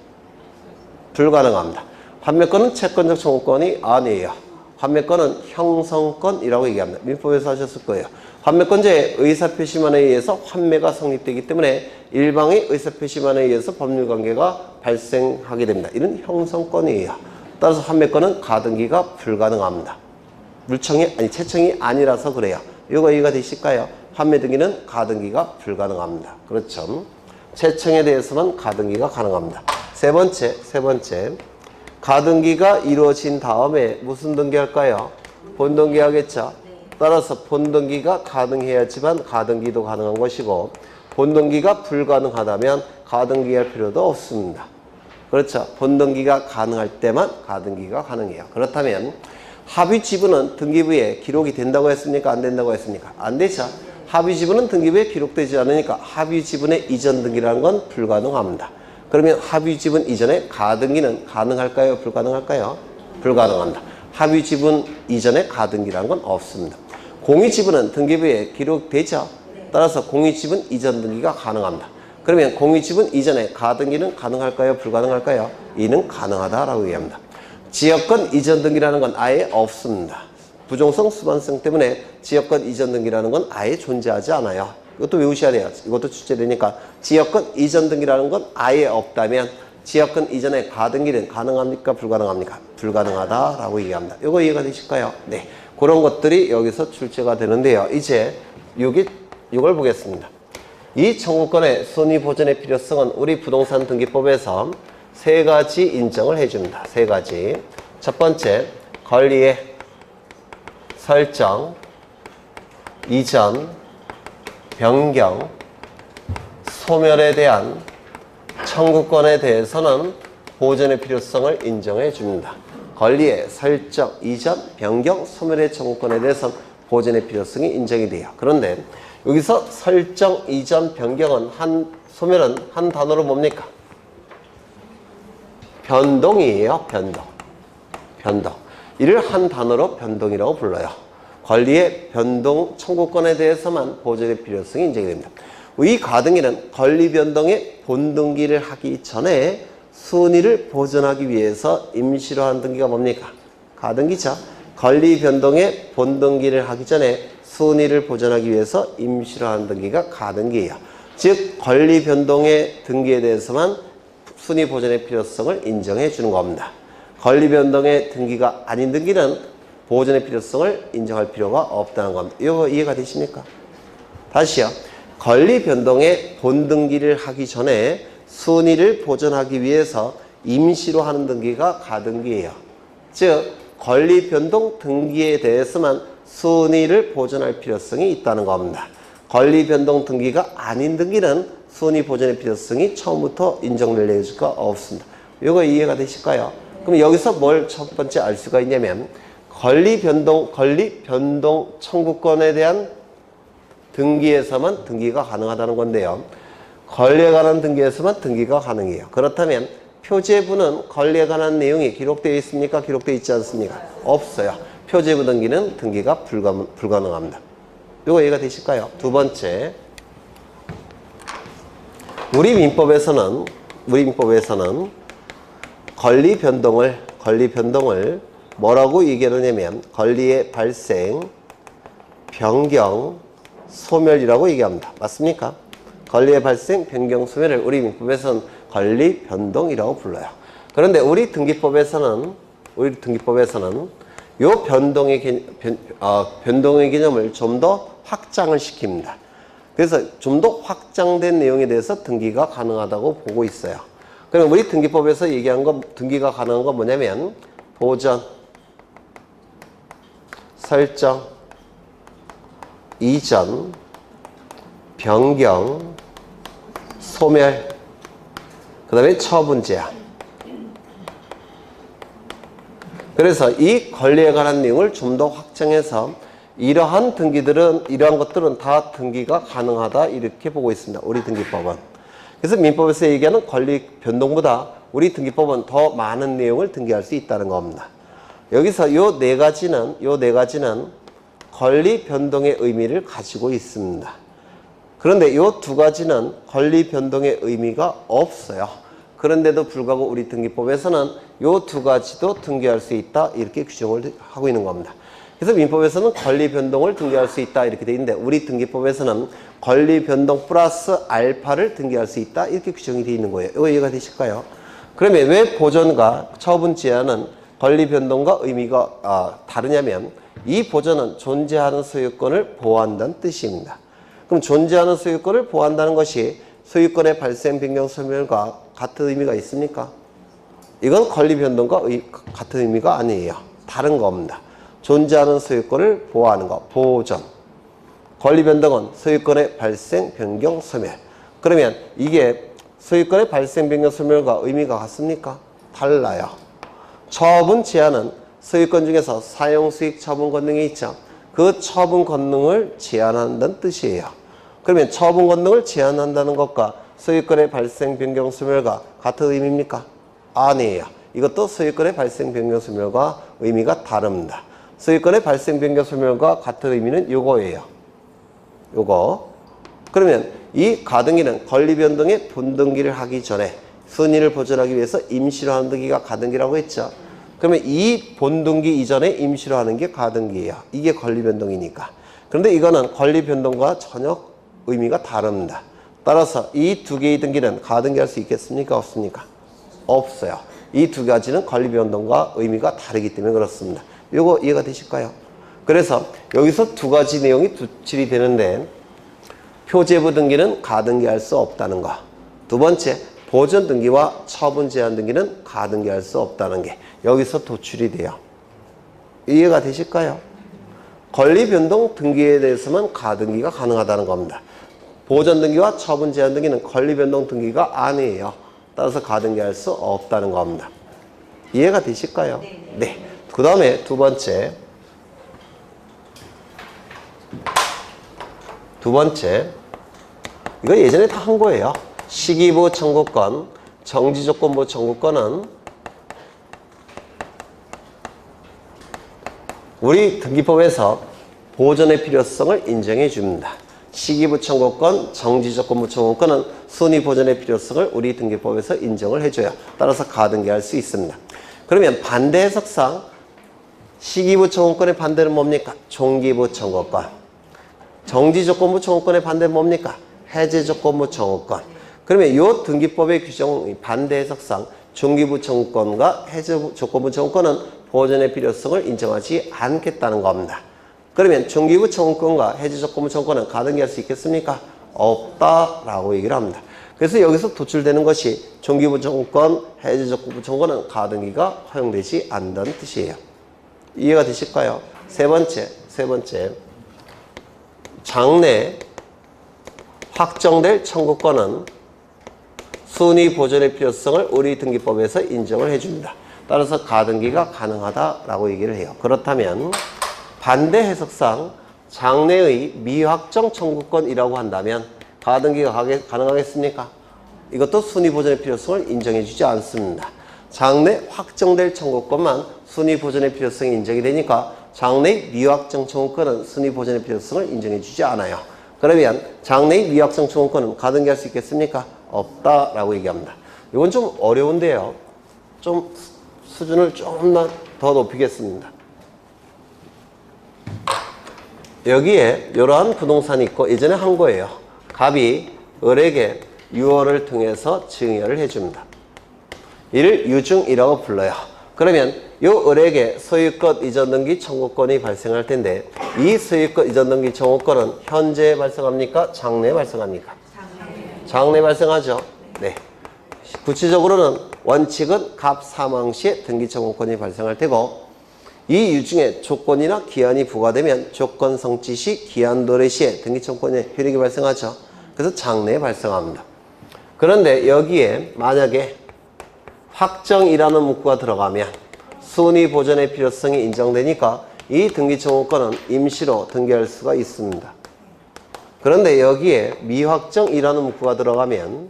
불가능합니다. 환매권은 채권적 청구권이 아니에요. 환매권은 형성권이라고 얘기합니다. 민법에서 하셨을 거예요. 환매권자의 의사표시만에 의해서 환매가 성립되기 때문에 일방의 의사표시만에 의해서 법률관계가 발생하게 됩니다. 이런 형성권이에요. 따라서 환매권은 가등기가 불가능합니다. 채청이 아니라서 그래요. 이거 이해가 되실까요? 환매 등기는 가등기가 불가능합니다. 그렇죠. 채청에 대해서만 가등기가 가능합니다. 세 번째. 가등기가 이루어진 다음에 무슨 등기할까요? 본등기 하겠죠. 따라서 본등기가 가능해야지만 가등기도 가능한 것이고 본등기가 불가능하다면 가등기할 필요도 없습니다. 그렇죠. 본등기가 가능할 때만 가등기가 가능해요. 그렇다면 합의 지분은 등기부에 기록이 된다고 했습니까? 안 된다고 했습니까? 안 되죠. 합의 지분은 등기부에 기록되지 않으니까 합의 지분의 이전 등기라는 건 불가능합니다. 그러면 합의 지분 이전에 가등기는 가능할까요? 불가능할까요? 불가능합니다. 합의 지분 이전에 가등기라는 건 없습니다. 공의 지분은 등기부에 기록되죠. 따라서 공의 지분 이전 등기가 가능합니다. 그러면 공의 지분 이전에 가등기는 가능할까요? 불가능할까요? 이는 가능하다라고 얘기합니다. 지역권 이전 등기라는 건 아예 없습니다. 부종성 수반성 때문에 지역권 이전 등기라는 건 아예 존재하지 않아요. 이것도 외우셔야 돼요. 이것도 출제되니까 지역권 이전 등기라는 건 아예 없다면 지역권 이전에 가등기는 가능합니까? 불가능합니까? 불가능하다라고 얘기합니다. 이거 이해가 되실까요? 네. 그런 것들이 여기서 출제가 되는데요. 이제 이걸 보겠습니다. 이 청구권의 손위 보전의 필요성은 우리 부동산 등기법에서 세 가지 인정을 해줍니다. 세 가지. 첫 번째, 권리의 설정, 이전, 변경, 소멸에 대한 청구권에 대해서는 보전의 필요성을 인정해 줍니다. 권리의 설정, 이전, 변경, 소멸의 청구권에 대해서는 보전의 필요성이 인정이 돼요. 그런데 여기서 설정, 이전, 변경은 소멸은 한 단어로 뭡니까? 변동이에요. 변동. 이를 한 단어로 변동이라고 불러요. 권리의 변동 청구권에 대해서만 보전의 필요성이 인정이 됩니다. 이 가등기는 권리 변동의 본등기를 하기 전에 순위를 보전하기 위해서 임시로 한 등기가 뭡니까? 가등기죠. 권리 변동의 본등기를 하기 전에 순위를 보전하기 위해서 임시로 한 등기가 가등기예요. 즉 권리 변동의 등기에 대해서만 순위 보전의 필요성을 인정해 주는 겁니다. 권리 변동의 등기가 아닌 등기는 보전의 필요성을 인정할 필요가 없다는 겁니다. 이거 이해가 되십니까? 다시요. 권리 변동의 본등기를 하기 전에 순위를 보전하기 위해서 임시로 하는 등기가 가등기예요. 즉 권리 변동 등기에 대해서만 순위를 보전할 필요성이 있다는 겁니다. 권리 변동 등기가 아닌 등기는 순위 보전의 필요성이 처음부터 인정될 여지가 없습니다. 이거 이해가 되실까요? 그럼 여기서 뭘 첫 번째 알 수가 있냐면 권리 변동 청구권에 대한 등기에서만 등기가 가능하다는 건데요. 권리에 관한 등기에서만 등기가 가능해요. 그렇다면 표제부는 권리에 관한 내용이 기록되어 있습니까? 기록되어 있지 않습니까? 없어요. 표제부 등기는 등기가 불가능합니다. 이거 이해가 되실까요? 두 번째, 우리 민법에서는 권리 변동을 뭐라고 얘기하느냐면 권리의 발생, 변경, 소멸이라고 얘기합니다. 맞습니까? 권리의 발생, 변경, 소멸을 우리 민법에서는 권리 변동이라고 불러요. 그런데 우리 등기법에서는 요 변동의 개념을 좀 더 확장을 시킵니다. 그래서 좀 더 확장된 내용에 대해서 등기가 가능하다고 보고 있어요. 그럼 우리 등기법에서 얘기한 거, 등기가 가능한 건 뭐냐면 보전, 설정, 이전, 변경, 소멸, 그 다음에 처분 제한. 그래서 이 권리에 관한 내용을 좀 더 확장해서 이러한 것들은 다 등기가 가능하다 이렇게 보고 있습니다. 우리 등기법은. 그래서 민법에서 얘기하는 권리 변동보다 우리 등기법은 더 많은 내용을 등기할 수 있다는 겁니다. 여기서 요 네 가지는 권리 변동의 의미를 가지고 있습니다. 그런데 요 두 가지는 권리 변동의 의미가 없어요. 그런데도 불구하고 우리 등기법에서는 요 두 가지도 등기할 수 있다 이렇게 규정을 하고 있는 겁니다. 그래서 민법에서는 권리 변동을 등기할 수 있다 이렇게 돼 있는데 우리 등기법에서는 권리 변동 플러스 알파를 등기할 수 있다 이렇게 규정이 되어 있는 거예요. 이거 이해가 되실까요? 그러면 왜 보전과 처분 제한은 권리 변동과 의미가 다르냐면 이 보전은 존재하는 소유권을 보호한다는 뜻입니다. 그럼 존재하는 소유권을 보호한다는 것이 소유권의 발생, 변경, 소멸과 같은 의미가 있습니까? 이건 권리 변동과 같은 의미가 아니에요. 다른 겁니다. 존재하는 소유권을 보호하는 것, 보전. 권리 변동은 소유권의 발생, 변경, 소멸. 그러면 이게 소유권의 발생, 변경, 소멸과 의미가 같습니까? 달라요. 처분 제한은 소유권 중에서 사용, 수익, 처분 권능이 있죠. 그 처분 권능을 제한한다는 뜻이에요. 그러면 처분 권능을 제한한다는 것과 소유권의 발생, 변경, 소멸과 같은 의미입니까? 아니에요. 이것도 소유권의 발생, 변경, 소멸과 의미가 다릅니다. 소유권의 발생, 변경, 소멸과 같은 의미는 요거예요. 요거. 그러면 이 가등기는 권리 변동의 본등기를 하기 전에 순위를 보존하기 위해서 임시로 하는 등기가 가등기라고 했죠. 그러면 이 본등기 이전에 임시로 하는 게 가등기예요. 이게 권리 변동이니까. 그런데 이거는 권리 변동과 전혀 의미가 다릅니다. 따라서 이 두 개의 등기는 가등기 할 수 있겠습니까? 없습니까? 없어요. 이 두 가지는 권리 변동과 의미가 다르기 때문에 그렇습니다. 이거 이해가 되실까요? 그래서 여기서 두 가지 내용이 도출이 되는데 표제부 등기는 가등기 할 수 없다는 거. 두 번째, 보전 등기와 처분 제한 등기는 가등기 할 수 없다는 게 여기서 도출이 돼요. 이해가 되실까요? 권리 변동 등기에 대해서만 가등기가 가능하다는 겁니다. 보전 등기와 처분 제한 등기는 권리 변동 등기가 아니에요. 따라서 가등기 할 수 없다는 겁니다. 이해가 되실까요? 네. 그 다음에 두 번째, 이거 예전에 다 한 거예요. 시기부 청구권, 정지조건부 청구권은 우리 등기법에서 보전의 필요성을 인정해 줍니다. 시기부 청구권, 정지조건부 청구권은 순위 보전의 필요성을 우리 등기법에서 인정을 해줘요. 따라서 가등기할 수 있습니다. 그러면 반대 해석상 시기부 청구권의 반대는 뭡니까? 종기부 청구권. 정지조건부 청구권의 반대는 뭡니까? 해제조건부 청구권. 그러면 이 등기법의 규정 반대 해석상 종기부 청구권과 해제조건부 청구권은 보전의 필요성을 인정하지 않겠다는 겁니다. 그러면 종기부 청구권과 해제조건부 청구권은 가등기할 수 있겠습니까? 없다라고 얘기를 합니다. 그래서 여기서 도출되는 것이 종기부 청구권, 해제조건부 청구권은 가등기가 허용되지 않는다는 뜻이에요. 이해가 되실까요? 세 번째. 장래 확정될 청구권은 순위 보존의 필요성을 우리 등기법에서 인정을 해줍니다. 따라서 가등기가 가능하다라고 얘기를 해요. 그렇다면 반대 해석상 장래의 미확정 청구권이라고 한다면 가등기가 가능하겠습니까? 이것도 순위 보존의 필요성을 인정해 주지 않습니다. 장래 확정될 청구권만 순위 보존의 필요성이 인정이 되니까 장래 미확정 청구권은 순위 보존의 필요성을 인정해 주지 않아요. 그러면 장래 미확정 청구권은 가등기할 수 있겠습니까? 없다라고 얘기합니다. 이건 좀 어려운데요. 좀 수준을 조금만 더 높이겠습니다. 여기에 이러한 부동산이 있고 예전에 한 거예요. 갑이 을에게 유언을 통해서 증여를 해줍니다. 이를 유증이라고 불러요. 그러면 요 을에게 소유권 이전 등기 청구권이 발생할 텐데 이 소유권 이전 등기 청구권은 현재 발생합니까? 장래에 발생합니까? 장래에 발생하죠. 네. 구체적으로는 원칙은 갑 사망 시에 등기 청구권이 발생할 테고 이 유증에 조건이나 기한이 부과되면 조건 성취 시 기한 도래 시에 등기 청구권의 효력이 발생하죠. 그래서 장래에 발생합니다. 그런데 여기에 만약에 확정이라는 문구가 들어가면 순위 보존의 필요성이 인정되니까 이 등기 청구권은 임시로 등기할 수가 있습니다. 그런데 여기에 미확정이라는 문구가 들어가면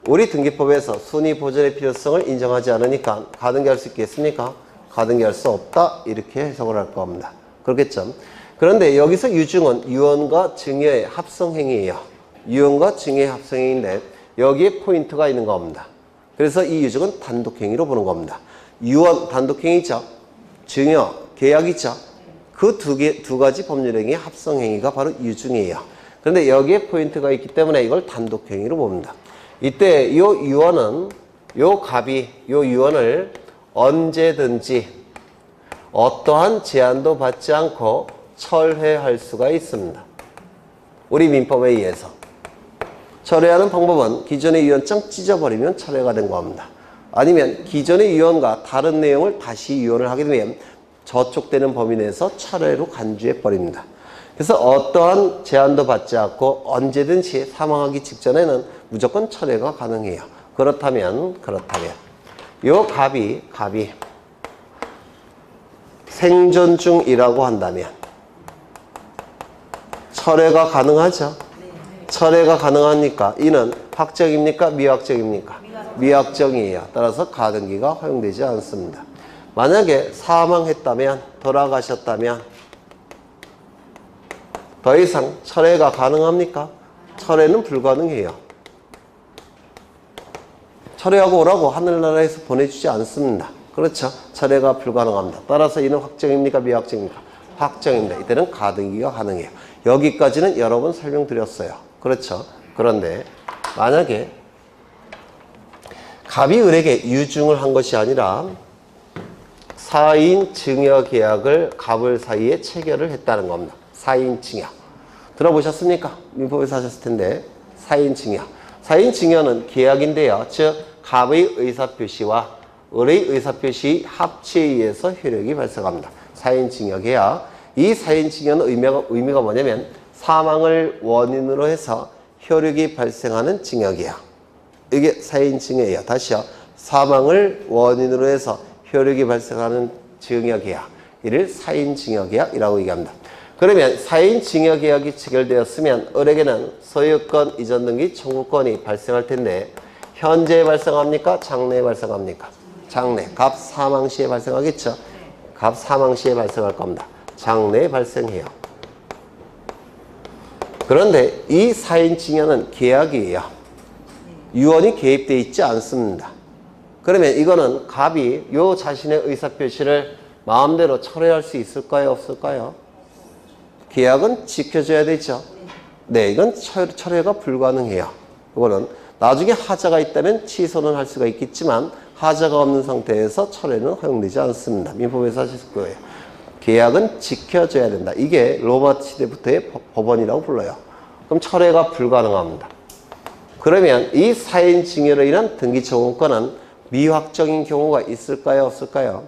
우리 등기법에서 순위 보존의 필요성을 인정하지 않으니까 가등기할 수 있겠습니까? 가등기할 수 없다 이렇게 해석을 할 겁니다. 그렇겠죠? 그런데 여기서 유증은 유언과 증여의 합성행위예요. 유언과 증여의 합성행위인데 여기에 포인트가 있는 겁니다. 그래서 이 유증은 단독행위로 보는 겁니다. 유언 단독행위죠. 증여 계약이죠. 그 두 가지 법률행위의 합성행위가 바로 유증이에요. 그런데 여기에 포인트가 있기 때문에 이걸 단독행위로 봅니다. 이때 요 유언은 요 갑이 요 유언을 언제든지 어떠한 제한도 받지 않고 철회할 수가 있습니다. 우리 민법에 의해서. 철회하는 방법은 기존의 유언장 찢어버리면 철회가 된 겁니다. 아니면 기존의 유언과 다른 내용을 다시 유언을 하게 되면 저촉되는 범위 내에서 철회로 간주해 버립니다. 그래서 어떠한 제한도 받지 않고 언제든지 사망하기 직전에는 무조건 철회가 가능해요. 그렇다면 요 갑이 생존 중이라고 한다면 철회가 가능하죠? 철회가 가능하니까 이는 확정입니까? 미확정입니까? 미확정이에요. 따라서 가등기가 허용되지 않습니다. 만약에 사망했다면, 돌아가셨다면 더 이상 철회가 가능합니까? 철회는 불가능해요. 철회하고 오라고 하늘나라에서 보내주지 않습니다. 그렇죠? 철회가 불가능합니다. 따라서 이는 확정입니까? 미확정입니까? 확정입니다. 이때는 가등기가 가능해요. 여기까지는 여러 번 설명드렸어요. 그렇죠? 그런데 만약에 갑이 을에게 유증을 한 것이 아니라 사인 증여 계약을 갑을 사이에 체결을 했다는 겁니다. 사인 증여. 들어보셨습니까? 민법에서 하셨을 텐데 사인 증여. 사인 증여는 계약인데요. 즉 갑의 의사표시와 을의 의사표시 합치에 의해서 효력이 발생합니다. 사인 증여 계약. 이 사인 증여는 의미가 뭐냐면 사망을 원인으로 해서 효력이 발생하는 증여 계약. 이게 사인 증여예요. 다시요. 사망을 원인으로 해서 효력이 발생하는 증여 계약. 이를 사인 증여 계약이라고 얘기합니다. 그러면 사인 증여 계약이 체결되었으면 을에게는 소유권 이전 등기 청구권이 발생할 텐데 현재 발생합니까? 장래에 발생합니까? 장래. 갑 사망 시에 발생하겠죠? 갑 사망 시에 발생할 겁니다. 장래에 발생해요. 그런데 이 사인 증여는 계약이에요. 유언이 개입되어 있지 않습니다. 그러면 이거는 갑이 요 자신의 의사표시를 마음대로 철회할 수 있을까요? 없을까요? 계약은 지켜줘야 되죠. 네, 이건 철회가 불가능해요. 이거는 나중에 하자가 있다면 취소는 할 수가 있겠지만 하자가 없는 상태에서 철회는 허용되지 않습니다. 민법에서 하실 거예요. 계약은 지켜줘야 된다. 이게 로마 시대부터의 법원이라고 불러요. 그럼 철회가 불가능합니다. 그러면 이 사인 증여로 인한 등기 청구권은 미확정인 경우가 있을까요? 없을까요?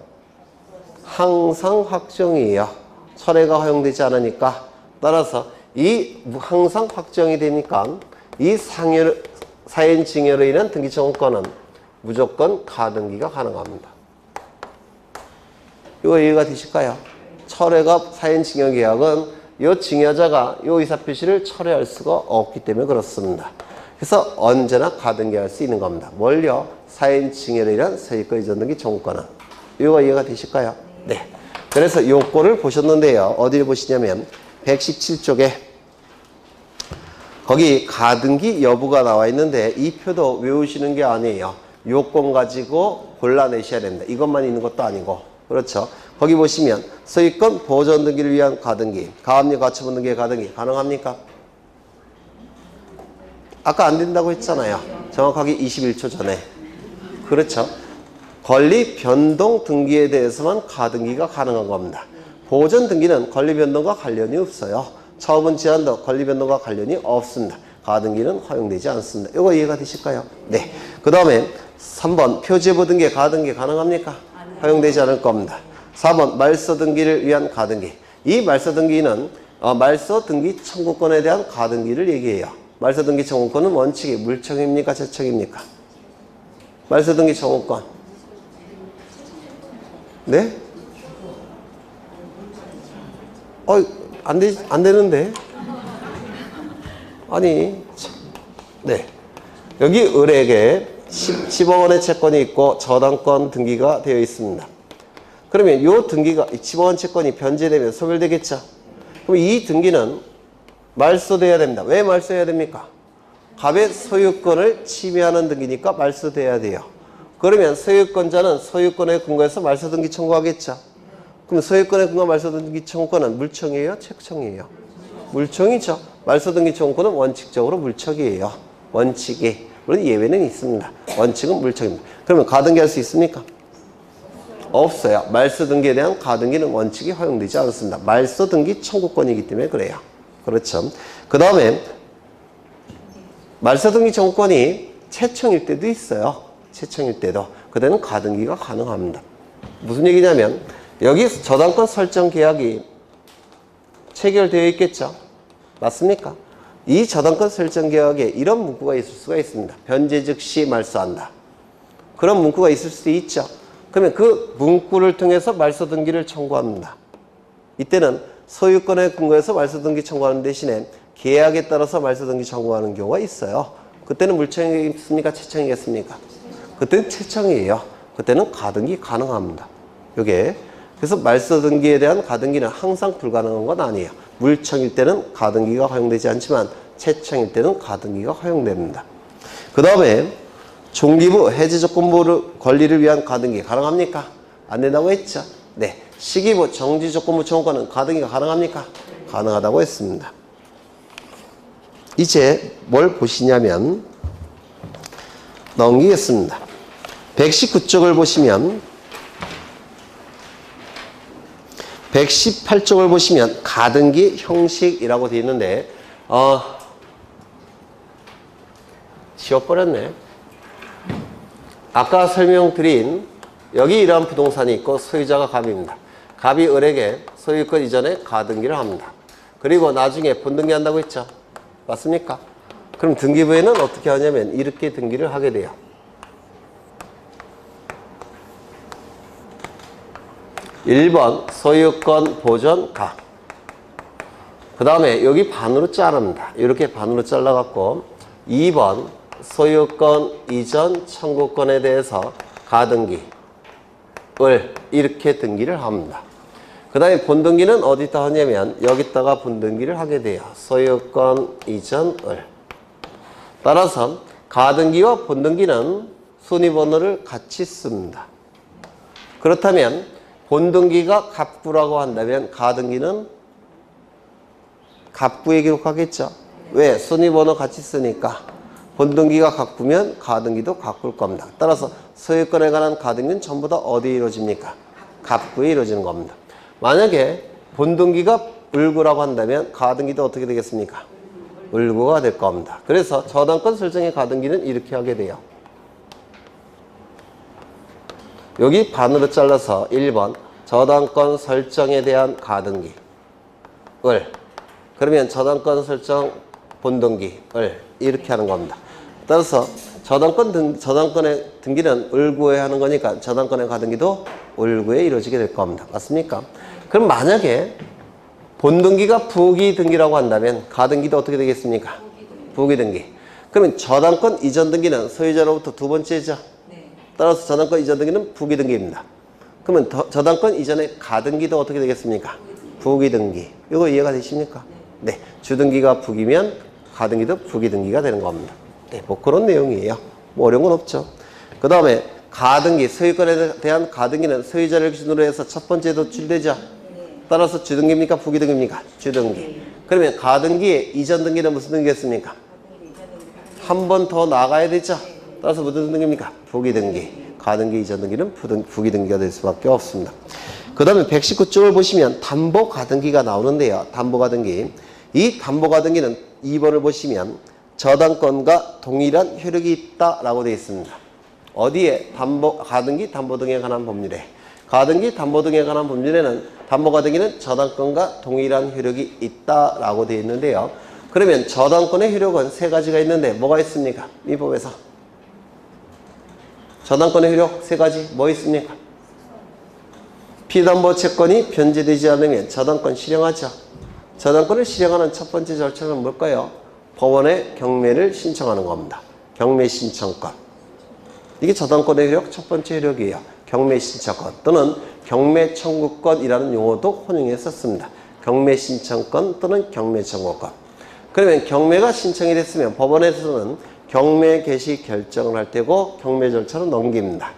항상 확정이에요. 철회가 허용되지 않으니까. 따라서 이 항상 확정이 되니까 이 사인 증여로 인한 등기 청구권은 무조건 가등기가 가능합니다. 이거 이해가 되실까요? 철회가 사인 증여 계약은 이 증여자가 이 의사표시를 철회할 수가 없기 때문에 그렇습니다. 그래서 언제나 가등기할 수 있는 겁니다. 뭘요? 4인 징여에 의한 소유권 이전 등기 청구권은. 이거 이해가 되실까요? 네. 그래서 요거를 보셨는데요. 어디를 보시냐면 117쪽에 거기 가등기 여부가 나와 있는데 이 표도 외우시는 게 아니에요. 요건 가지고 골라내셔야 됩니다. 이것만 있는 것도 아니고. 그렇죠. 거기 보시면 소유권 보존 등기를 위한 가등기, 가압류 가처분 등기의 가등기 가능합니까? 아까 안 된다고 했잖아요. 정확하게 21초 전에. 그렇죠. 권리 변동 등기에 대해서만 가등기가 가능한 겁니다. 보존 등기는 권리 변동과 관련이 없어요. 처분 제한도 권리 변동과 관련이 없습니다. 가등기는 허용되지 않습니다. 이거 이해가 되실까요? 네. 그 다음에 3번 표제부 등기의 가등기 가능합니까? 허용되지 않을 겁니다. 4번 말소 등기를 위한 가등기. 이 말소 등기는 말소 등기 청구권에 대한 가등기를 얘기해요. 말소 등기 청구권은 원칙이 물청입니까? 제청입니까? 말소 등기 청구권. 네? 안 되는데? 아니, 네. 여기 을에게 10억 원의 채권이 있고 저당권 등기가 되어 있습니다. 그러면 이 등기가 10억 원 채권이 변제되면 소멸되겠죠? 그럼 이 등기는 말소돼야 됩니다. 왜 말소해야 됩니까? 갑의 소유권을 침해하는 등기니까 말소돼야 돼요. 그러면 소유권자는 소유권에 근거해서 말소 등기 청구하겠죠? 그럼 소유권에 근거 말소 등기 청구권은 물청이에요? 책청이에요? 물청이죠. 말소 등기 청구권은 원칙적으로 물청이에요. 원칙이. 물론 예외는 있습니다. 원칙은 물청입니다. 그러면 가등기 할 수 있습니까? 없어요. 말소 등기에 대한 가등기는 원칙이 허용되지 않습니다. 말소 등기 청구권이기 때문에 그래요. 그렇죠. 그 다음에 말소 등기 청구권이 채청일 때도 있어요. 채청일 때도. 그때는 가등기가 가능합니다. 무슨 얘기냐면 여기 저당권 설정 계약이 체결되어 있겠죠. 맞습니까? 이 저당권 설정 계약에 이런 문구가 있을 수가 있습니다. 변제 즉시 말소한다. 그런 문구가 있을 수도 있죠. 그러면 그 문구를 통해서 말소 등기를 청구합니다. 이때는 소유권에 근거해서 말소 등기 청구하는 대신에 계약에 따라서 말소 등기 청구하는 경우가 있어요. 그때는 물청이겠습니까? 채청이겠습니까? 그때는 채청이에요. 그때는 가등기 가능합니다. 요게. 그래서 말소 등기에 대한 가등기는 항상 불가능한 건 아니에요. 물청일 때는 가등기가 허용되지 않지만 채청일 때는 가등기가 허용됩니다. 그 다음에 종기부 해지 조건부 권리를 위한 가등기 가능합니까? 안 된다고 했죠? 네. 시기부 정지 조건부 청구권은 가등기가 가능합니까? 가능하다고 했습니다. 이제 뭘 보시냐면 넘기겠습니다. 119쪽을 보시면 118쪽을 보시면 가등기 형식이라고 되어 있는데 지워버렸네. 아까 설명드린 여기 이러한 부동산이 있고 소유자가 갑입니다. 갑이 을에게 소유권 이전에 가등기를 합니다. 그리고 나중에 본등기 한다고 했죠. 맞습니까? 그럼 등기부에는 어떻게 하냐면 이렇게 등기를 하게 돼요. (1번) 소유권 보존 가. 그 다음에 여기 반으로 자릅니다. 이렇게 반으로 잘라갖고 2번 소유권 이전 청구권에 대해서 가등기 을 이렇게 등기를 합니다. 그 다음에 본등기는 어디다 하냐면 여기다가 본등기를 하게 돼요. 소유권 이전 을. 따라서 가등기와 본등기는 순위번호를 같이 씁니다. 그렇다면 본등기가 갑구라고 한다면 가등기는 갑구에 기록하겠죠. 왜? 순위번호 같이 쓰니까. 본등기가 갑구면 가등기도 갑구일 겁니다. 따라서 소유권에 관한 가등기는 전부 다 어디에 이루어집니까? 갑구에 이루어지는 겁니다. 만약에 본등기가 을구라고 한다면 가등기도 어떻게 되겠습니까? 을구가 될 겁니다. 그래서 저당권 설정의 가등기는 이렇게 하게 돼요. 여기 반으로 잘라서 1번 저당권 설정에 대한 가등기 을. 그러면 저당권 설정 본등기 을 이렇게 하는 겁니다. 따라서 저당권의 등기는 을구에 하는 거니까 저당권의 가등기도 을구에 이루어지게 될 겁니다. 맞습니까? 그럼 만약에 본등기가 부기 등기라고 한다면 가등기도 어떻게 되겠습니까? 부기 등기. 그러면 저당권 이전 등기는 소유자로부터 두 번째죠. 따라서 저당권 이전 등기는 부기 등기입니다. 그러면 저당권 이전의 가등기도 어떻게 되겠습니까? 부기 등기. 이거 이해가 되십니까? 네. 주등기가 부기면 가등기도 부기 등기가 되는 겁니다. 네. 뭐 그런 내용이에요. 뭐 어려운 건 없죠. 그 다음에 가등기, 소유권에 대한 가등기는 소유자를 기준으로 해서 첫 번째 도출되죠. 따라서 주등기입니까? 부기 등기입니까? 주등기. 그러면 가등기의 이전 등기는 무슨 등기겠습니까? 한 번 더 나가야 되죠. 따라서 무슨 등기입니까? 부기 등기. 가등기 이전 등기는 부기 등기가 될 수밖에 없습니다. 그 다음에 119쪽을 보시면 담보 가등기가 나오는데요. 담보 가등기. 이 담보 가등기는 2번을 보시면 저당권과 동일한 효력이 있다라고 되어 있습니다. 어디에? 가등기, 담보 등에 관한 법률에. 가등기, 담보 등에 관한 법률에는 담보 가등기는 저당권과 동일한 효력이 있다라고 되어 있는데요. 그러면 저당권의 효력은 세 가지가 있는데 뭐가 있습니까? 민법에서. 저당권의 효력 세 가지 뭐 있습니까? 피담보 채권이 변제되지 않으면 저당권 실행하죠. 저당권을 실행하는 첫 번째 절차는 뭘까요? 법원에 경매를 신청하는 겁니다. 경매 신청권. 이게 저당권의 효력 첫 번째 효력이에요. 경매 신청권 또는 경매 청구권이라는 용어도 혼용해 썼습니다. 경매 신청권 또는 경매 청구권. 그러면 경매가 신청이 됐으면 법원에서는 경매 개시 결정을 할 테고 경매 절차로 넘깁니다.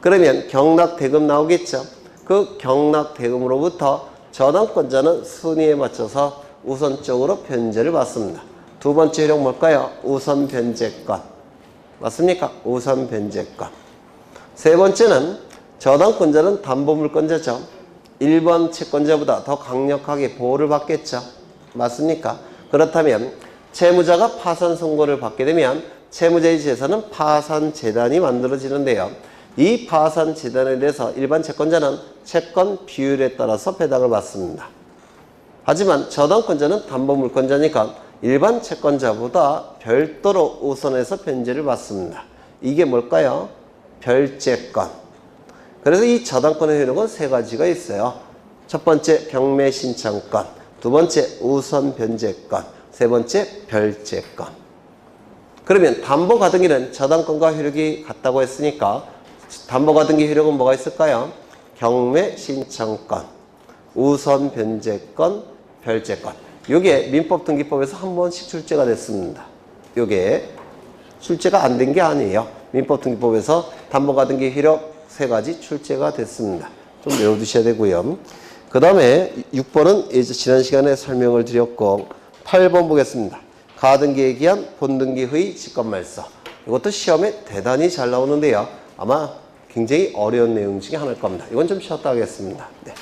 그러면 경락대금 나오겠죠. 그 경락대금으로부터 저당권자는 순위에 맞춰서 우선적으로 변제를 받습니다. 두 번째 효력 뭘까요? 우선 변제권. 맞습니까? 우선 변제권. 세 번째는 저당권자는 담보물권자죠. 1번 채권자보다 더 강력하게 보호를 받겠죠. 맞습니까? 그렇다면 채무자가 파산 선고를 받게 되면 채무자의 재산은 파산재단이 만들어지는데요. 이 파산재단에 대해서 일반 채권자는 채권 비율에 따라서 배당을 받습니다. 하지만 저당권자는 담보물권자니까 일반 채권자보다 별도로 우선해서 변제를 받습니다. 이게 뭘까요? 별제권. 그래서 이 저당권의 효력은 세 가지가 있어요. 첫 번째 경매신청권, 두 번째 우선 변제권, 세 번째 별제권. 그러면 담보가등기는 저당권과 효력이 같다고 했으니까 담보가등기 효력은 뭐가 있을까요? 경매신청권, 우선 변제권, 별제권. 이게 민법등기법에서 한 번씩 출제가 됐습니다. 이게 출제가 안 된 게 아니에요. 민법등기법에서 담보가등기 효력 세 가지 출제가 됐습니다. 좀 외워두셔야 되고요. 그 다음에 6번은 이제 지난 시간에 설명을 드렸고 8번 보겠습니다. 가등기에 기한 본등기 후의 직권말소. 이것도 시험에 대단히 잘 나오는데요. 아마 굉장히 어려운 내용 중에 하나일 겁니다. 이건 좀 쉬었다 하겠습니다. 네.